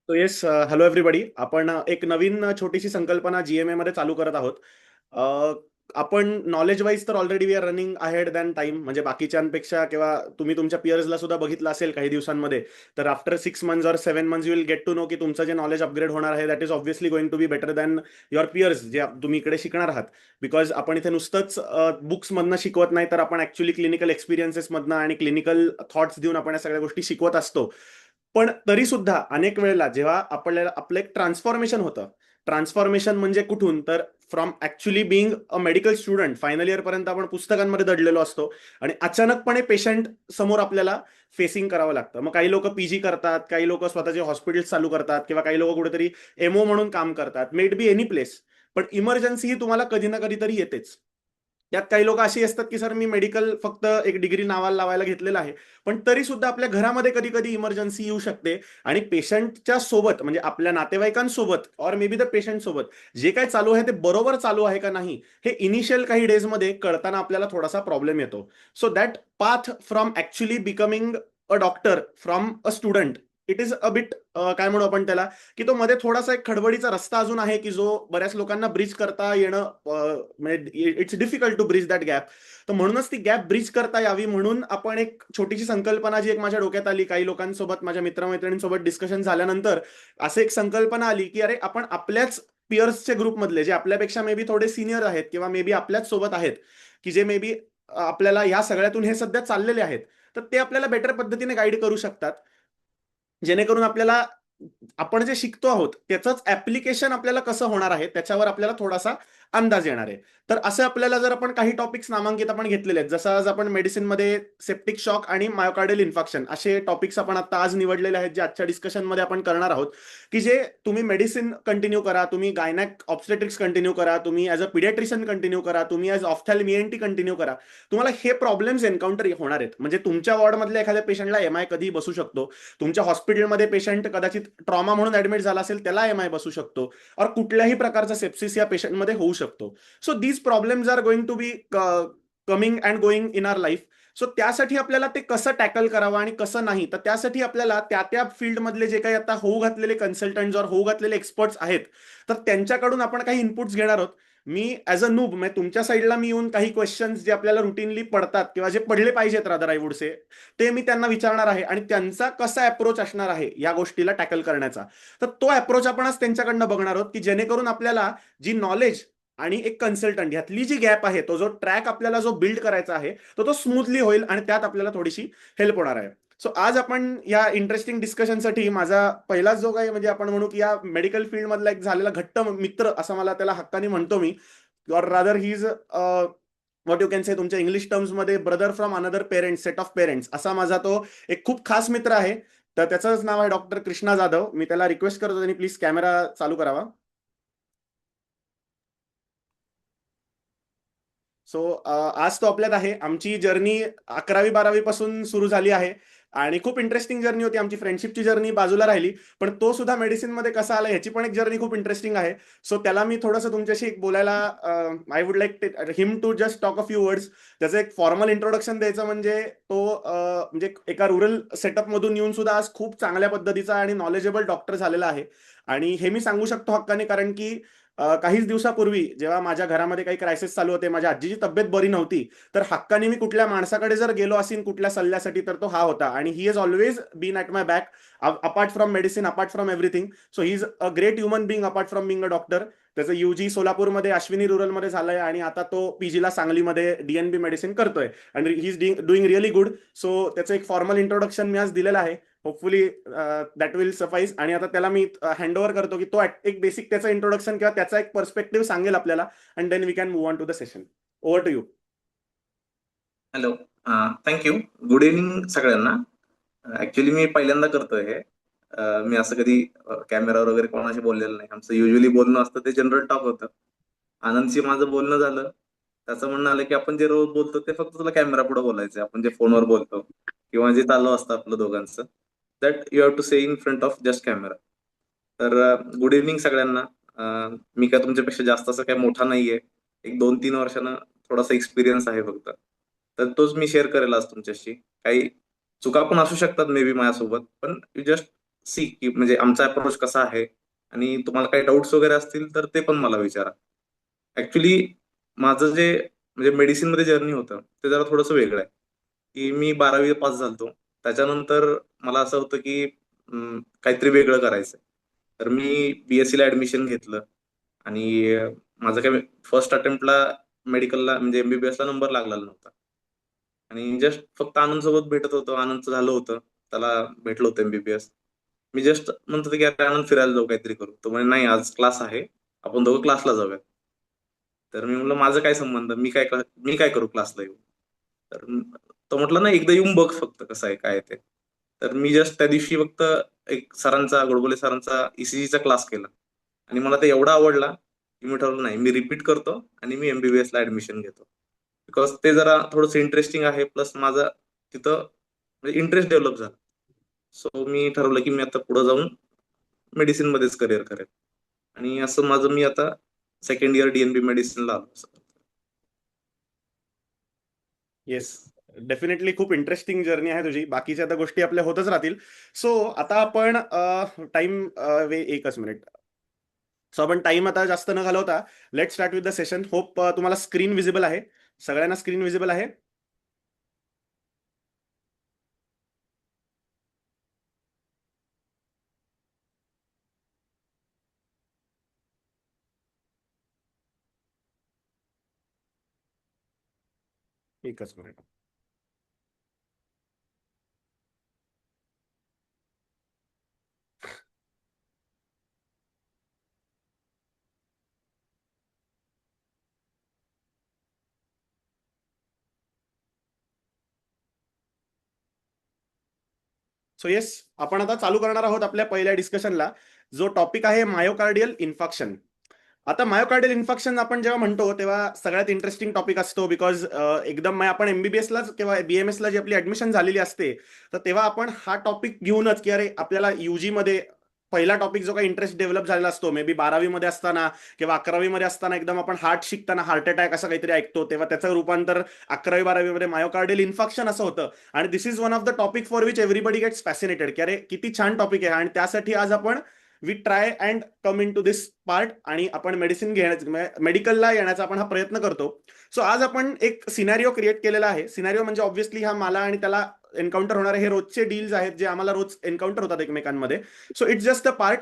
तो yes. Hello everybody. आपण एक नवीन छोटीशी संकल्पना जीएमए मध्ये चालू करत आहोत. अ, आपण नॉलेज वाईज तर already we are running ahead than time, म्हणजे बाकीच्यांपेक्षा. किंवा तुम्ही तुमच्या पियर्सला सुद्धा बघितलं असेल काही दिवसांमध्ये. तर आफ्टर 6 मंथ्स और 7 months you will get to know की तुमचं जे नॉलेज अपग्रेड होणार आहे that is obviously going to be better than your peers जे तुम्ही इकडे शिकणार आहात. बिकॉज आपण इथे नुसतंच बुक्समधनं शिकवत नाही, तर आपण ऍक्च्युली क्लिनिकल एक्सपिरियन्सेसमधनं आणि क्लिनिकल थॉट्स देऊन आपण या सगळ्या गोष्टी शिकवत असतो. पण तरी सुद्धा अनेक वेळेला जेव्हा आपल्याला आपलं एक ट्रान्सफॉर्मेशन होतं. ट्रान्सफॉर्मेशन म्हणजे कुठून, तर from actually being a medical student final year पर्यंत आपण पुस्तकांमध्ये दडलेलो असतो, आणि अचानकपणे पेशंट समोर आपल्याला फेसिंग करावं लागतं. मग काही लोक पीजी करतात, काही लोक स्वतःचे हॉस्पिटल्स चालू करतात, किंवा काही लोक कुठेतरी एमओ म्हणून काम करतात, मेड बी एनी प्लेस. पण इमर्जन्सी ही तुम्हाला कधी ना कधीतरी येतेच. त्यात काही लोक अशी असतात की सर मी मेडिकल फक्त एक डिग्री नावाला लावायला घेतलेलं आहे, पण तरी सुद्धा आपल्या घरामध्ये कधी कधी इमर्जन्सी येऊ शकते. आणि पेशंटच्या सोबत, म्हणजे आपल्या नातेवाईकांसोबत और मे बी द पेशंट सोबत जे काय चालू आहे ते बरोबर चालू आहे का नाही, हे इनिशियल काही डेजमध्ये कळताना आपल्याला थोडासा प्रॉब्लेम येतो. So that path from actually becoming a doctor from a student, it is a bit, काय म्हणू आपण त्याला, की तो मध्ये थोडासा एक खडबडीचा रस्ता अजून आहे की जो बऱ्याच लोकांना ब्रिज करता येणं, म्हणजे it's difficult to bridge that gap. तर म्हणूनच ती गॅप ब्रिज करता यावी म्हणून आपण एक छोटीशी संकल्पना जी एक माझ्या डोक्यात आली, काही लोकांसोबत माझ्या मित्रमैत्रिणींसोबत डिस्कशन झाल्यानंतर असं एक संकल्पना आली की अरे आपण आपल्याच पियर्सचे ग्रुपमधले जे आपल्यापेक्षा मे बी थोडे सिनियर आहेत, किंवा मे बी आपल्याच सोबत आहेत, की जे मे बी आपल्याला ह्या सगळ्यातून हे सध्या चाललेले आहेत, तर ते आपल्याला बेटर पद्धतीने गाईड करू शकतात. जेणेकरून आपल्याला आपण जे शिकतो आहोत त्याचंच ऍप्लिकेशन आपल्याला कसं होणार आहे त्याच्यावर आपल्याला थोडासा अंदाज येणार आहे. तर असे आपल्याला जर आपण काही टॉपिक्स नामांकित आपण घेतलेले आहेत, जसं आज आपण मेडिसिनमध्ये सेप्टिक शॉक आणि मायोकार्डियल इन्फेक्शन असे टॉपिक्स आपण आता आज निवडलेले आहेत, जे आजच्या डिस्कशनमध्ये आपण करणार आहोत. की जे तुम्ही मेडिसिन कंटिन्यू करा, तुम्ही गायनॅक ऑब्स्टेट्रिक्स कंटिन्यू करा, तुम्ही ॲज अ पिडियाट्रिशियन कंटिन्यू करा, तुम्ही ॲज ऑफ्थॅल्म ईएनटी कंटिन्यू करा, तुम्हाला हे प्रॉब्लेम्स एन्काउंटर होणार आहेत. म्हणजे तुमच्या वॉर्डमधल्या एखाद्या पेशंटला एमआय कधी बसू शकतो, तुमच्या हॉस्पिटलमध्ये पेशंट कदाचित ट्रॉमा म्हणून ऍडमिट झाला असेल त्याला एमआय बसू शकतो, और कुठल्याही प्रकारचा सेप्सिस या पेशंटमध्ये होऊ शकतो. So these problems are going to be coming and going in our life. सो त्यासाठी आपल्याला ते कसं टॅकल करावं आणि कसं नाही, तर त्यासाठी आपल्याला त्या त्या फील्डमधले जे काही आता होऊ घातलेले कन्सल्टंट और होऊ घातलेले एक्सपर्ट्स आहेत, तर त्यांच्याकडून आपण काही इनपुट्स घेणार आहोत. मी ॲज अ नूब, म्हणजे तुमच्या साईडला मी येऊन काही क्वेश्चन्स जे आपल्याला रुटीनली पडतात किंवा जे पडले पाहिजेत रादर आय वुड से, ते मी त्यांना विचारणार आहे, आणि त्यांचा कसा अप्रोच असणार आहे या गोष्टीला टॅकल करण्याचा. तर तो अप्रोच आपण आज त्यांच्याकडनं बघणार आहोत, की जेणेकरून आपल्याला जी नॉलेज आणि एक कन्सल्टंट ह्यातली जी गॅप आहे, तो जो ट्रॅक आपल्याला जो बिल्ड करायचा आहे, तो स्मूथली होईल आणि त्यात आपल्याला थोडीशी हेल्प होणार आहे. सो आज आपण या इंटरेस्टिंग डिस्कशनसाठी माझा पहिलाच जो काही, म्हणजे आपण म्हणू की या मेडिकल फील्ड मधला एक झालेला घट्ट मित्र असं मला त्याला हक्काने म्हणतो मी, और rather he is what you can say, तुमच्या इंग्लिश टर्म्स मध्ये brother from another parents, set of parents, असा माझा तो एक खूप खास मित्र आहे. तर त्याचंच नाव आहे डॉक्टर कृष्णा जाधव. मी त्याला रिक्वेस्ट करतो त्यांनी प्लीज कॅमेरा चालू करावा. सो आज तो आपल्यात आहे. आमची जर्नी 11वी 12वी पासून सुरू झाली आहे, आणि खूप इंटरेस्टिंग जर्नी होती. आमची फ्रेंडशिपची जर्नी बाजूला राहिली, पण तो सुद्धा मेडिसिन मध्ये कसा आला ह्याची पण एक जर्नी खूप इंटरेस्टिंग आहे. सो त्याला मी थोडंसं तुमच्याशी बोलायला, I would like him to just talk a few words. त्याचं एक फॉर्मल इंट्रोडक्शन द्यायचं म्हणजे तो म्हणजे एका रुरल सेटअप मधून येऊन सुद्धा आज खूप चांगल्या पद्धतीचा आणि नॉलेजेबल डॉक्टर झालेला आहे. आणि हे मी सांगू शकतो हक्काने, कारण की काहीच दिवसापूर्वी जेव्हा माझ्या घरामध्ये काही क्रायसिस चालू होते, माझ्या आजीची तब्येत बरी नव्हती, तर हक्काने मी कुठल्या माणसाकडे जर गेलो असेल कुठल्या सल्ल्यासाठी, तर तो हा होता. आणि he is always been at my back, apart from medicine, apart from everything. So he is a great human being apart from being a doctor. त्याचं युजी सोलापूरमध्ये अश्विनी रुरलमध्ये झालंय, आणि आता तो पीजीला सांगलीमध्ये डीएनबी मेडिसिन करतोय, आणि he is doing really good. So त्याचं एक फॉर्मल इंट्रोडक्शन मी आज दिलेलं आहे. Hopefully that will suffice. आणि आता त्याला मी हँड करतो की तो एक बेसिक त्याचं इंट्रोडक्शन किंवा त्याचा एक पर्स्पेक्टिव्ह सांगेल आपल्याला, and then we can move on to the session. Over to you. Hello. Thank you. Good evening सगळ्यांना. ऍक्च्युली मी पहिल्यांदा करतोय हे. मी असं कधी कॅमेरावर वगैरे कोणाशी बोललेलं नाही. आमचं युजली बोलणं असतं ते जनरल टॉक होतं. आनंदशी माझं बोलणं झालं. त्याचं म्हणणं आलं की आपण जे रोज बोलतो ते फक्त तुला कॅमेरा पुढे बोलायचं, आपण जे फोनवर बोलतो किंवा जे चालू असतं आपलं दोघांचं, that you have to say in front of just camera. तर गुड इव्हनिंग सगळ्यांना. मी काय तुमच्यापेक्षा जास्त असं काही मोठा नाहीये. एक 2-3 वर्षानं थोडासा एक्सपिरियन्स आहे फक्त. तर तोच मी शेअर करेल आज तुमच्याशी. काही चुका पण असू शकतात मे बी माझ्यासोबत, पण यू जस्ट सी की म्हणजे आमचा अप्रोच कसा आहे, आणि तुम्हाला काही डाऊट्स वगैरे असतील तर ते पण मला विचारा. ऍक्च्युली माझं जे म्हणजे मेडिसिन मध्ये जर्नी होतं ते जरा थोडंसं वेगळं आहे. की मी 12वी पास झालतो. त्याच्यानंतर मला असं होतं की काहीतरी वेगळं करायचं. तर मी बीएससी ला ऍडमिशन घेतलं. आणि माझं काय फर्स्ट अटेम्प्टला मेडिकलला म्हणजे एमबीबीएस ला नंबर लागलेला नव्हता. आणि जस्ट फक्त आनंद सोबत भेटत होतो, आनंदचं झालं होतं, त्याला भेटलं होतं एमबीबीएस. मी जस्ट म्हणत होतो की अरे आनंद फिरायला जाऊ, काहीतरी करू. तो म्हणे नाही आज क्लास आहे, आपण दोघं क्लासला जाऊया. तर मी म्हणलं माझं काय संबंध, मी काय करू क्लासला येऊ. तर तो म्हटला नाही एकदा येऊन बघ फक्त कसं आहे काय ते. तर मी जस्ट त्या दिवशी फक्त एक सरांचा, गोडबोले सरांचा ईसीजीचा क्लास केला. आणि मला ते एवढा आवडला की मी ठरवलं नाही मी रिपीट करतो आणि मी एमबीबीएस ला ऍडमिशन घेतो. बिकॉज ते जरा थोडंसं इंटरेस्टिंग आहे, प्लस माझा तिथं इंटरेस्ट डेव्हलप झाला. सो मी ठरवलं की मी आता पुढे जाऊन मेडिसिन मध्येच करिअर करेल. आणि असं माझं मी आता सेकंड इयर डीएनबी मेडिसिनला आलो. येस, डेफिनेटली खूप इंटरेस्टिंग जर्नी आहे तुझी. बाकीच्या आता गोष्टी आपल्या होतच राहतील. सो आता आपण टाइम एकच मिनिट. सो आपण टाइम आता जास्त न घालवता let start with the session. Hope तुम्हाला स्क्रीन विजिबल आहे, सगळ्यांना स्क्रीन विजिबल आहे. एकच मिनिट. सो येस, आपण आता चालू करणार आहोत आपल्या पहिल्या डिस्कशनला, जो टॉपिक आहे मायोकार्डियल इन्फॉक्शन. आता मायोकार्डियल इन्फॉक्शन आपण जेव्हा म्हणतो तेव्हा सगळ्यात इंटरेस्टिंग टॉपिक असतो, बिकॉज एकदम आपण एमबीबीएसला किंवा बीएमएसला जी आपली ऍडमिशन झालेली असते, तर तेव्हा आपण हा टॉपिक घेऊनच की अरे आपल्याला युजी मध्ये पहिला टॉपिक जो काही इंटरेस्ट डेव्हलप झालेला असतो, मे बी 12वी मध्ये असताना किंवा 11वी मध्ये असताना एकदम आपण हार्ट शिकताना हार्ट अटॅक असं काहीतरी ऐकतो, तेव्हा त्याचं रूपांतर 11वी 12वी मध्ये मायोकार्डियल इन्फॉक्शन असं होतं. आणि this is one of the topic for which everybody gets fascinated की अरे किती छान टॉपिक आहे. आणि त्यासाठी आज आपण we try and come into this part आणि आपण मेडिसिन घेण्याचा, मेडिकलला येण्याचा आपण हा प्रयत्न करतो. सो आज आपण एक सिनारिओ क्रिएट केलेला आहे. सिनारिओ म्हणजे ऑब्व्हियसली हा मला आणि त्याला एन्काउंटर होणारे हे रोजचे डील्स आहेत जे आम्हाला रोज एन्काउंटर होतात एकमेकांमध्ये. So it's just a part.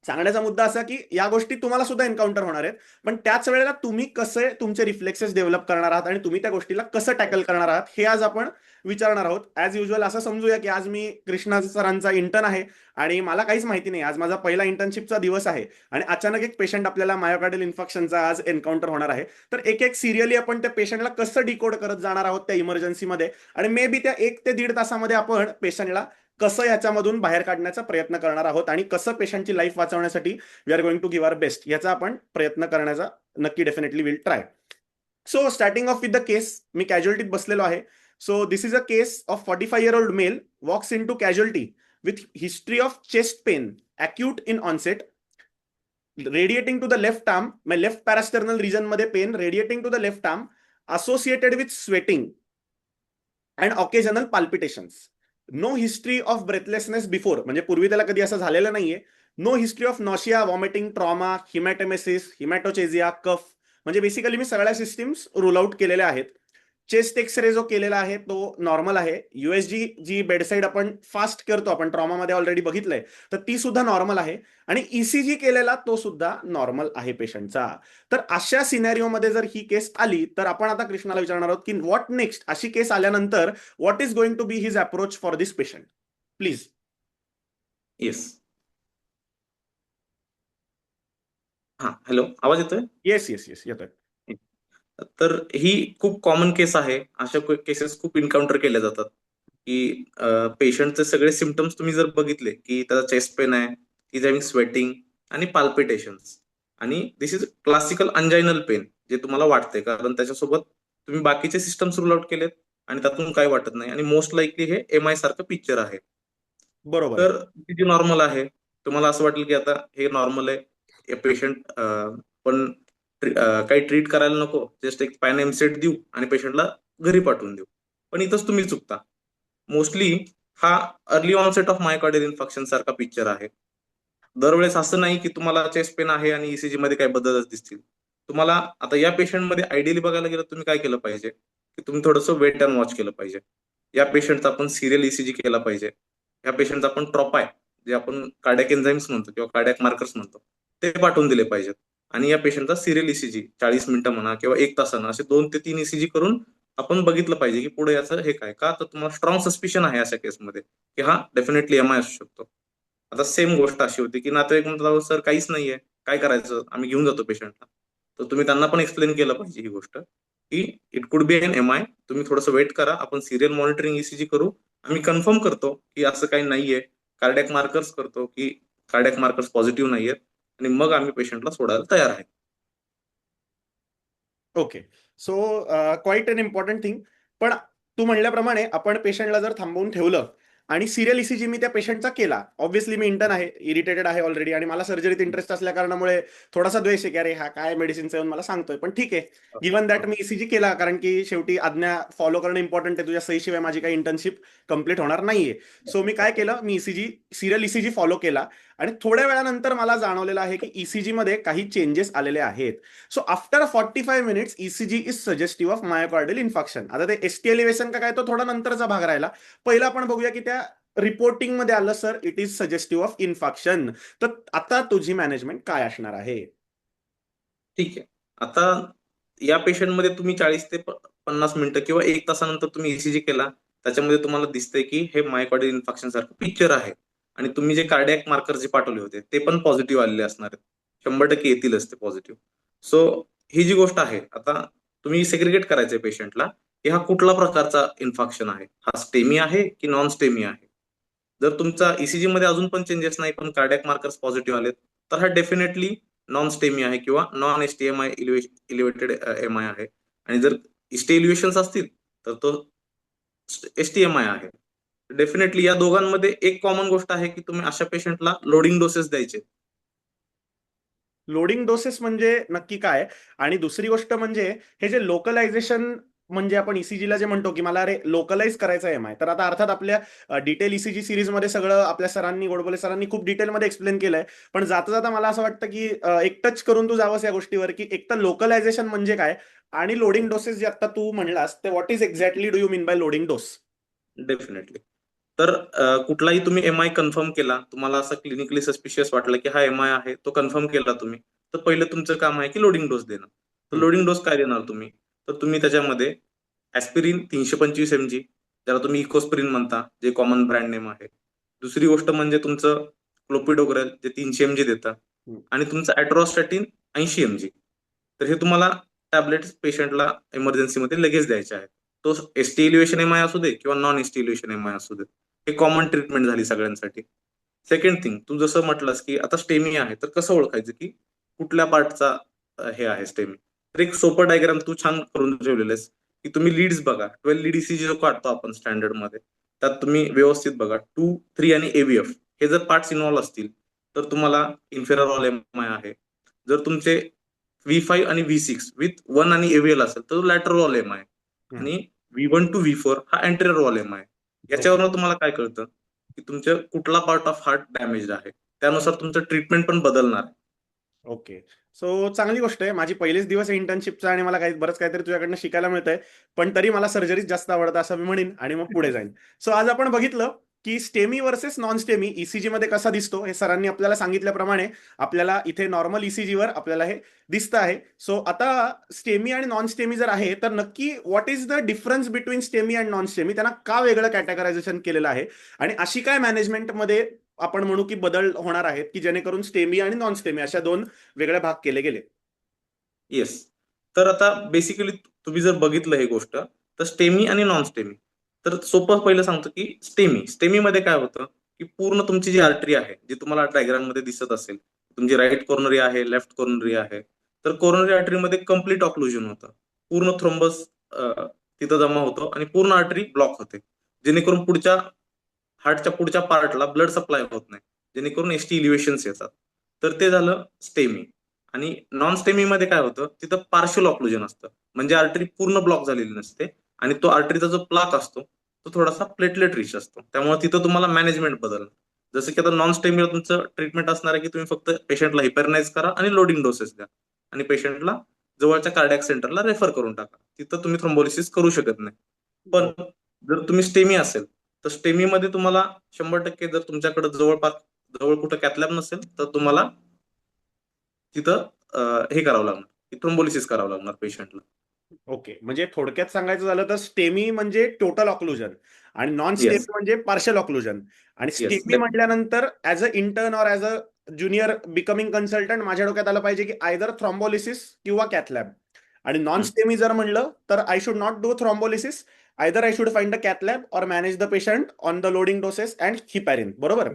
सांगण्याचा मुद्दा असा की या गोष्टी तुम्हाला सुद्धा एन्काउंटर होणार आहेत, पण त्याच वेळेला तुम्ही कसे तुमचे रिफ्लेक्सेस डेव्हलप करणार आहात आणि तुम्ही त्या गोष्टीला कसं टॅकल करणार आहात हे आज आपण विचारणार आहोत. ॲज युजल असं समजूया की आज मी कृष्णा सरांचा इंटर्न आहे आणि मला काहीच माहिती नाही. आज माझा पहिला इंटर्नशिपचा दिवस आहे आणि अचानक एक पेशंट आपल्याला मायोकार्डियल इन्फेक्शनचा आज एन्काउंटर होणार आहे. तर एक एक सिरियली आपण त्या पेशंटला कसं डिकोड करत जाणार आहोत त्या इमर्जन्सीमध्ये, आणि मे बी त्या 1 ते 1.5 तासामध्ये आपण पेशंटला कसं याच्यामधून बाहेर काढण्याचा प्रयत्न करणार आहोत आणि कसं पेशंटची लाईफ वाचवण्यासाठी we are going to give our best याचा आपण प्रयत्न करण्याचा नक्की definitely will try. So starting off with the case, मी कॅज्युअलिटीत बसलेलो आहे. So this is a case of 45-year-old male walks in to casualty with history of chest pain acute in onset, radiating to the left arm, left parasternal region मध्ये pain radiating to the left arm, associated with sweating and occasional पाल्पिटेशन्स. No history of breathlessness before, म्हणजे पूर्वी त्याला कधी असं झालेलं नाहीये. No history of nausea, vomiting, trauma, haematemesis, haematochezia, cough. म्हणजे basically मी सगळ्या सिस्टीम्स रूल आउट केलेल्या आहेत. चेस्ट एक्सरे जो केलेला आहे तो नॉर्मल आहे. युएसजी जी बेडसाईड आपण फास्ट करतो, आपण ट्रॉमामध्ये ऑलरेडी बघितलंय, तर ती सुद्धा नॉर्मल आहे. आणि ईसीजी केलेला तो सुद्धा नॉर्मल आहे पेशंटचा. तर अशा सिनॅरिओमध्ये जर ही केस आली तर आपण आता कृष्णाला विचारणार आहोत की व्हॉट नेक्स्ट. अशी केस आल्यानंतर what is going to be his approach for this patient, please. Yes. हा, हॅलो, आवाज येतोय? येस येस येस, येतोय. तर ही खूप कॉमन केस आहे. अशा केसेस खूप इन्काउंटर केल्या जातात की पेशंटचे सगळे सिमटम्स तुम्ही जर बघितले की त्याचा चेस्ट पेन आहे, इज हॅव्हिंग स्वेटिंग आणि पाल्पिटेशन्स. आणि दिस इज क्लासिकल अंजायनल पेन जे तुम्हाला वाटते कारण त्याच्यासोबत तुम्ही बाकीचे सिस्टम्स रूल आउट केलेत आणि त्यातून काही वाटत नाही. आणि मोस्ट लाईकली हे एमआय सारखं पिक्चर आहे. बरोबर आहे. तर किती नॉर्मल आहे, तुम्हाला असं वाटेल की आता हे नॉर्मल आहे पेशंट, पण काही ट्रीट करायला नको, जस्ट एक पॅन एमसेट देऊ आणि पेशंटला घरी पाठवून देऊ. पण इथंच तुम्ही चुकता. मोस्टली हा early onset of myocardial infarction सारखा पिक्चर आहे. दरवेळेस असं नाही की तुम्हाला चेस्ट पेन आहे आणि ईसीजी मध्ये काही बदलच दिसतील. तुम्हाला आता या पेशंटमध्ये आयडियली बघायला गेलं तुम्ही काय केलं पाहिजे की तुम्ही थोडंसं वेट अँड वॉच केलं पाहिजे. या पेशंटचा आपण सिरियल ईसीजी केला पाहिजे. या पेशंटचा आपण ट्रॉपाय जे आपण कार्डियक एन्झाईम्स म्हणतो किंवा कार्डियक मार्कर्स म्हणतो ते पाठवून दिले पाहिजेत. आणि या पेशंटचा सिरियल ईसीजी 40 मिनिटं म्हणा किंवा 1 तासानं असे 2 ते 3 ईसीजी करून आपण बघितलं पाहिजे की पुढे याचं हे काय का तर तुम्हाला स्ट्रॉंग सस्पिशन आहे अशा केसमध्ये की हा डेफिनेटली एमआय असू शकतो. आता सेम गोष्ट अशी होती की नातेवाईक म्हणतात सर काहीच नाहीये काय करायचं आम्ही घेऊन जातो पेशंटला. तर तुम्ही त्यांना पण एक्सप्लेन केलं पाहिजे ही गोष्ट की it could be N MI. तुम्ही थोडंसं वेट करा आपण सिरियल मॉनिटरिंग ईसीजी करू. आम्ही कन्फर्म करतो की असं काही नाहीये. कार्डियक मार्कर्स करतो की कार्डियक मार्कर्स पॉझिटिव्ह नाहीयेत आणि मग आम्ही पेशंटला सोडायला तयार आहे. Okay. So quite an important thing. पण तू म्हणल्याप्रमाणे आपण पेशंटला जर थांबवून ठेवलं आणि सिरियल ईसीजी मी त्या पेशंटचा केला, ऑब्व्हियसली मी इंटर्न आहे, इरिटेटेड आहे ऑलरेडी आणि मला सर्जरीत इंटरेस्ट असल्या कारणामुळे थोडासा द्वेष आहे की अरे हा काय मेडिसिनचा येऊन मला सांगतोय, पण ठीक आहे. गिव्हन दॅट मी ईसीजी केला कारण की शेवटी आज्ञा फॉलो करणं इम्पॉर्टंट आहे. तुझ्या सहीशिवाय माझी काही इंटर्नशिप कंप्लीट होणार नाहीये. सो मी काय केलं, मी ईसीजी सिरियल ईसीजी फॉलो केला आणि थोड्या वेळानंतर मला जाणवलेलं आहे की ईसीजी मध्ये काही चेंजेस आलेले आहेत. So after 45 minutes ECG is suggestive of myocardial infarction. आता ते एसटी एलिव्हेशन का काय तो थोडा नंतरचा भाग राहिला. पहिला आपण बघूया की त्या रिपोर्टिंग मध्ये आलं sir it is suggestive of infarction. तर आता तुझी मॅनेजमेंट काय असणार आहे? ठीक आहे. आता या पेशंटमध्ये तुम्ही 40 ते 50 मिनिटं किंवा 1 तासानंतर तुम्ही ईसीजी केला त्याच्यामध्ये तुम्हाला दिसतंय की हे मायोकार्डियल इन्फार्क्शन सारखं पिक्चर आहे. आणि तुम्ही जे कार्डियक मार्कर जे पाठवले होते ते पण पॉझिटिव्ह आलेले असणार आहेत. 100% येतीलच ते पॉझिटिव्ह. सो ही जी गोष्ट आहे आता तुम्ही सेग्रिगेट करायचंय पेशंटला की हा कुठला प्रकारचा इन्फार्क्शन आहे. हा स्टेमी आहे की नॉन स्टेमी आहे. जर तुमचा ईसीजी मध्ये अजून पण चेंजेस नाही पण कार्डियक मार्कर्स पॉझिटिव्ह आलेत तर हा डेफिनेटली नॉन स्टेमी आहे किंवा नॉन एसटीएमआय इलिव्हेटेड एमआय आहे. आणि जर इस्टे इलिव्हेशन असतील तर तो एसटीएमआय आहे. डेफिनेटली या दोघांमध्ये एक कॉमन गोष्ट आहे की तुम्ही अशा पेशंटला लोडिंग डोसेस द्यायचे. लोडिंग डोसेस म्हणजे नक्की काय? आणि दुसरी गोष्ट म्हणजे हे जे लोकलायझेशन, म्हणजे आपण ईसीजीला जे म्हणतो की मला अरे लोकलाइज करायचं एम आय, तर आता अर्थात आपल्या डिटेल ईसीजी सिरीजमध्ये सगळं आपल्या सरांनी, गोडबोले सरांनी खूप डिटेलमध्ये एक्सप्लेन केलंय. पण जाता जाता मला असं वाटतं की एक टच करून तू जावंस या गोष्टीवर की एक तर लोकलायझेशन म्हणजे काय आणि लोडिंग डोसेस जे आता तू म्हणलास ते what is exactly do you mean by loading dose? Definitely. तर कुठलाही तुम्ही एमआय कन्फर्म केला तुम्हाला असं क्लिनिकली सस्पिशियस वाटलं की हा एमआय आहे तो कन्फर्म केला तुम्ही तर पहिलं तुमचं काम आहे की लोडिंग डोस देणं. तर लोडिंग डोस काय देणार तुम्ही तर तुम्ही त्याच्यामध्ये ऍस्पिरिन 325 mg ज्याला तुम्ही इकोस्पिरिन म्हणता जे कॉमन ब्रँड नेम आहे. दुसरी गोष्ट म्हणजे तुमचं क्लोपिडोग्रेल जे 300 mg देतं. आणि तुमचं ॲट्रोस्टॅटिन 80 mg. तर हे तुम्हाला टॅबलेट्स पेशंटला इमर्जन्सीमध्ये लगेच द्यायचे आहेत. तो एसटी इलिव्हेशन एमआय असू दे किंवा नॉन एसटी इलिव्हेशन एमआय असू दे. हे कॉमन ट्रीटमेंट झाली सगळ्यांसाठी. सेकंड थिंग तू जसं म्हटलंस की आता स्टेमी आहे तर कसं ओळखायचं की कुठल्या पार्टचा हे आहे स्टेमी. तर एक सोपं डायग्राम तू छान करून ठेवलेलं आहेस की तुम्ही लीड्स बघा 12 लीड ईसीजी जो काढतो आपण स्टँडर्ड मध्ये त्यात तुम्ही व्यवस्थित बघा 2, 3 आणि एव्हीएफ हे जर पार्ट्स इन्व्हॉल्व असतील तर तुम्हाला इन्फेरर ऑल एमआय आहे. जर तुमचे V5 आणि V6 विथ 1 आणि एव्हीएल असेल तर तो लॅटरल ऑल एमआय. आणि V1 टू V4 हा अँटेरियर वॉल एमआय. ओके. याच्यावरून तुम्हाला काय कळतं की तुमच्या कुठला पार्ट ऑफ हार्ट डॅमेज आहे त्यानुसार तुमचं ट्रीटमेंट पण बदलणार. ओके. सो चांगली गोष्ट आहे. माझी पहिलेच दिवस आहे इंटर्नशिपचा आणि मला काही बरंच काहीतरी तुझ्याकडनं शिकायला मिळतंय. पण तरी मला सर्जरीच जास्त आवडतं असं मी म्हणेन आणि मग पुढे जाईन. सो आज आपण बघितलं की STEMI versus non STEMI ECG मध्ये कसा दिसतो हे सरांनी आपल्याला सांगितल्याप्रमाणे आपल्याला इथे नॉर्मल ईसीजीवर आपल्याला हे दिसतं आहे. सो आता स्टेमी आणि नॉन स्टेमी जर आहे तर नक्की what is the difference between STEMI and non STEMI, त्यांना का वेगळं कॅटेगरायझेशन केलेलं आहे आणि अशी काय मॅनेजमेंटमध्ये आपण म्हणू की बदल होणार आहेत की जेणेकरून स्टेमी आणि नॉन स्टेमी अशा दोन वेगळे भाग केले गेले? येस. तर आता बेसिकली तुम्ही जर बघितलं ही गोष्ट तर स्टेमी आणि नॉन स्टेमी. तर सोपं पहिलं सांगतो की स्टेमी मध्ये काय होतं की पूर्ण तुमची जी आर्टरी आहे जी तुम्हाला डायग्राम मध्ये दिसत असेल तुमची राईट कॉर्नरी आहे लेफ्ट कॉर्नरी आहे तर कॉर्नरी आर्टरीमध्ये कम्प्लीट ऑक्लुजन होतं. पूर्ण थ्रोम्बस तिथं जमा होतो आणि पूर्ण आर्टरी ब्लॉक होते जेणेकरून हार्टच्या पुढच्या पार्टला ब्लड सप्लाय होत नाही जेणेकरून एसटी इलिव्हेशन्स येतात. तर ते झालं स्टेमी. आणि नॉन स्टेमी मध्ये काय होतं तिथं पार्शियल ऑक्लुजन असतं म्हणजे आर्टरी पूर्ण ब्लॉक झालेली नसते आणि तो आर्टरीचा जो प्लाक असतो तो थोडासा प्लेटलेट रिच असतो. त्यामुळे तिथं तुम्हाला मॅनेजमेंट बदलणार. जसं की आता नॉन स्टेमीला तुमचं ट्रीटमेंट असणार आहे की तुम्ही फक्त पेशंटला हिपरनाइज करा आणि लोडिंग डोसेस द्या आणि पेशंटला जवळच्या कार्डियाक सेंटरला रेफर करून टाका. तिथं तुम्ही थ्रोम्बोलिसिस करू शकत नाही. पण जर तुम्ही स्टेमी असेल तर स्टेमीमध्ये तुम्हाला 100% जर तुमच्याकडे जवळ कुठं कॅथलॅब नसेल तर तुम्हाला तिथं हे करावं लागणार, थ्रोम्बोलिसिस करावं लागणार पेशंटला. ओके, म्हणजे थोडक्यात सांगायचं झालं तर स्टेमी म्हणजे टोटल ऑक्लुजन आणि नॉन येस, स्टेमी म्हणजे पार्शल ऑक्लुजन. आणि येस, स्टेमी म्हटल्यानंतर ऍज अ इंटर्न और as a junior becoming consultant माझ्या डोक्यात आलं पाहिजे की आयदर थ्रॉम्बोलिसिस किंवा कॅथलॅब. आणि नॉन स्टेमी जर म्हणलं तर I should not do thrombolysis, either I should find a cath lab or manage the patient on the loading doses and heparin. बरोबर?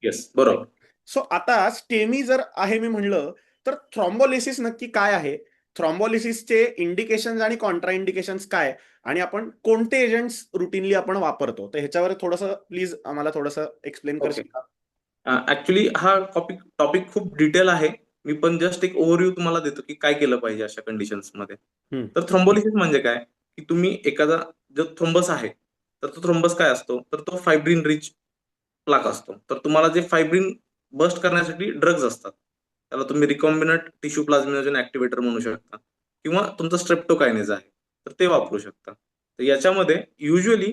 येस, बरोबर. सो आता स्टेमी जर आहे मी म्हणलं तर थ्रॉम्बोलिसिस नक्की काय आहे, थ्रॉम्बोलिसिसचे इंडिकेशन्स आणि कॉन्ट्रा इंडिकेशन्स काय, आणि आपण कोणते एजंट्स रुटीनली आपण वापरतो, तर ह्याच्यावर थोडंसं प्लीज आम्हाला थोडंसं एक्सप्लेन ओके. करशील का? ऍक्च्युली हा टॉपिक खूप डिटेल आहे. मी पण जस्ट एक ओव्हरव्ह्यू तुम्हाला देतो की काय केलं पाहिजे अशा कंडिशन्स मध्ये. हम्म. तर थ्रोम्बोलिसिस म्हणजे काय, की तुम्ही एखादा जो थ्रोम्बस आहे तर तो थ्रोम्बस काय असतो, तर तो फायब्रिन रिच प्लाक असतो. तर तुम्हाला जे फायब्रिन बस्ट करण्यासाठी ड्रग्ज असतात त्याला तुम्ही रिकॉम्बिनंट टिश्यू प्लाझ्मिनोजन ऍक्टिव्हेटर म्हणू शकता किंवा तुमचं स्ट्रेप्टोकायनेज आहे तर ते वापरू शकता. तर याच्यामध्ये युजली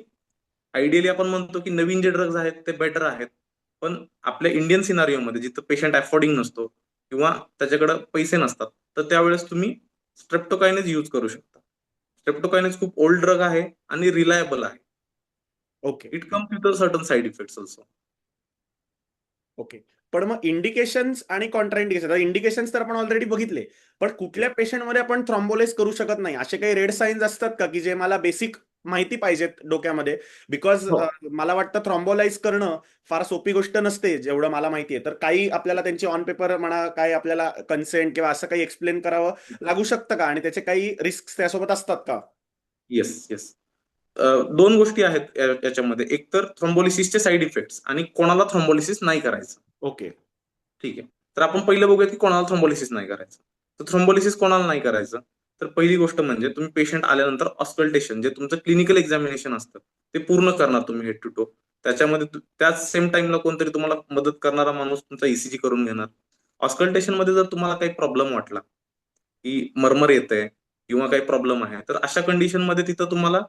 आयडियली आपण म्हणतो की नवीन जे ड्रग्ज आहेत ते बेटर आहेत. पण आपल्या इंडियन सिनारिओमध्ये जिथं पेशंट अफोर्डिंग नसतो किंवा त्याच्याकडे पैसे नसतात तर त्यावेळेस तुम्ही स्ट्रेप्टोकायनेज यूज करू शकता. स्ट्रेप्टोकायनेज खूप ओल्ड ड्रग आहे आणि रिलायबल आहे. Okay. It comes with certain side effects also. Okay. पण मग इंडिकेशन्स आणि कॉन्ट्रा इंडिकेशन, इंडिकेशन्स तर आपण ऑलरेडी बघितले, पण कुठल्या पेशंटमध्ये आपण थ्रॉम्बोलाइज करू शकत नाही असे काही रेड साईन्स असतात का की जे मला बेसिक माहिती पाहिजेत डोक्यामध्ये? बिकॉज हो. मला वाटतं थ्रॉम्बोलाइज करणं फार सोपी गोष्ट नसते जेवढं मला माहिती आहे. तर काही आपल्याला त्यांची ऑन पेपर म्हणा, काही आपल्याला कन्सेंट किंवा असं काही एक्सप्लेन करावं लागू शकतं का, आणि त्याचे काही रिस्क त्यासोबत असतात का? Yes, yes. दोन गोष्टी आहेत याच्यामध्ये. एक तर थ्रोम्बोलिसिसचे साईड इफेक्ट्स आणि कोणाला थ्रोम्बोलिसिस नाही करायचं. ओके. ठीक आहे. तर आपण पहिलं बघूया की कोणाला थ्रोम्बोलिसिस नाही करायचं. तर थ्रोम्बोलिसिस कोणाला नाही करायचं? तर पहिली गोष्ट म्हणजे तुम्ही पेशंट आल्यानंतर ऑस्कल्टेशन जे तुमचं क्लिनिकल एक्झामिनेशन असतं ते पूर्ण करणार तुम्ही हेड टू टो. त्याच्यामध्ये त्याच सेम टाइमला कोणतरी तुम्हाला मदत करणारा माणूस तुमचा ईसीजी करून घेणार. ऑस्कल्टेशन मध्ये जर तुम्हाला काही प्रॉब्लेम वाटला की मरमर येतंय किंवा काही प्रॉब्लेम आहे तर अशा कंडिशन मध्ये तिथं तुम्हाला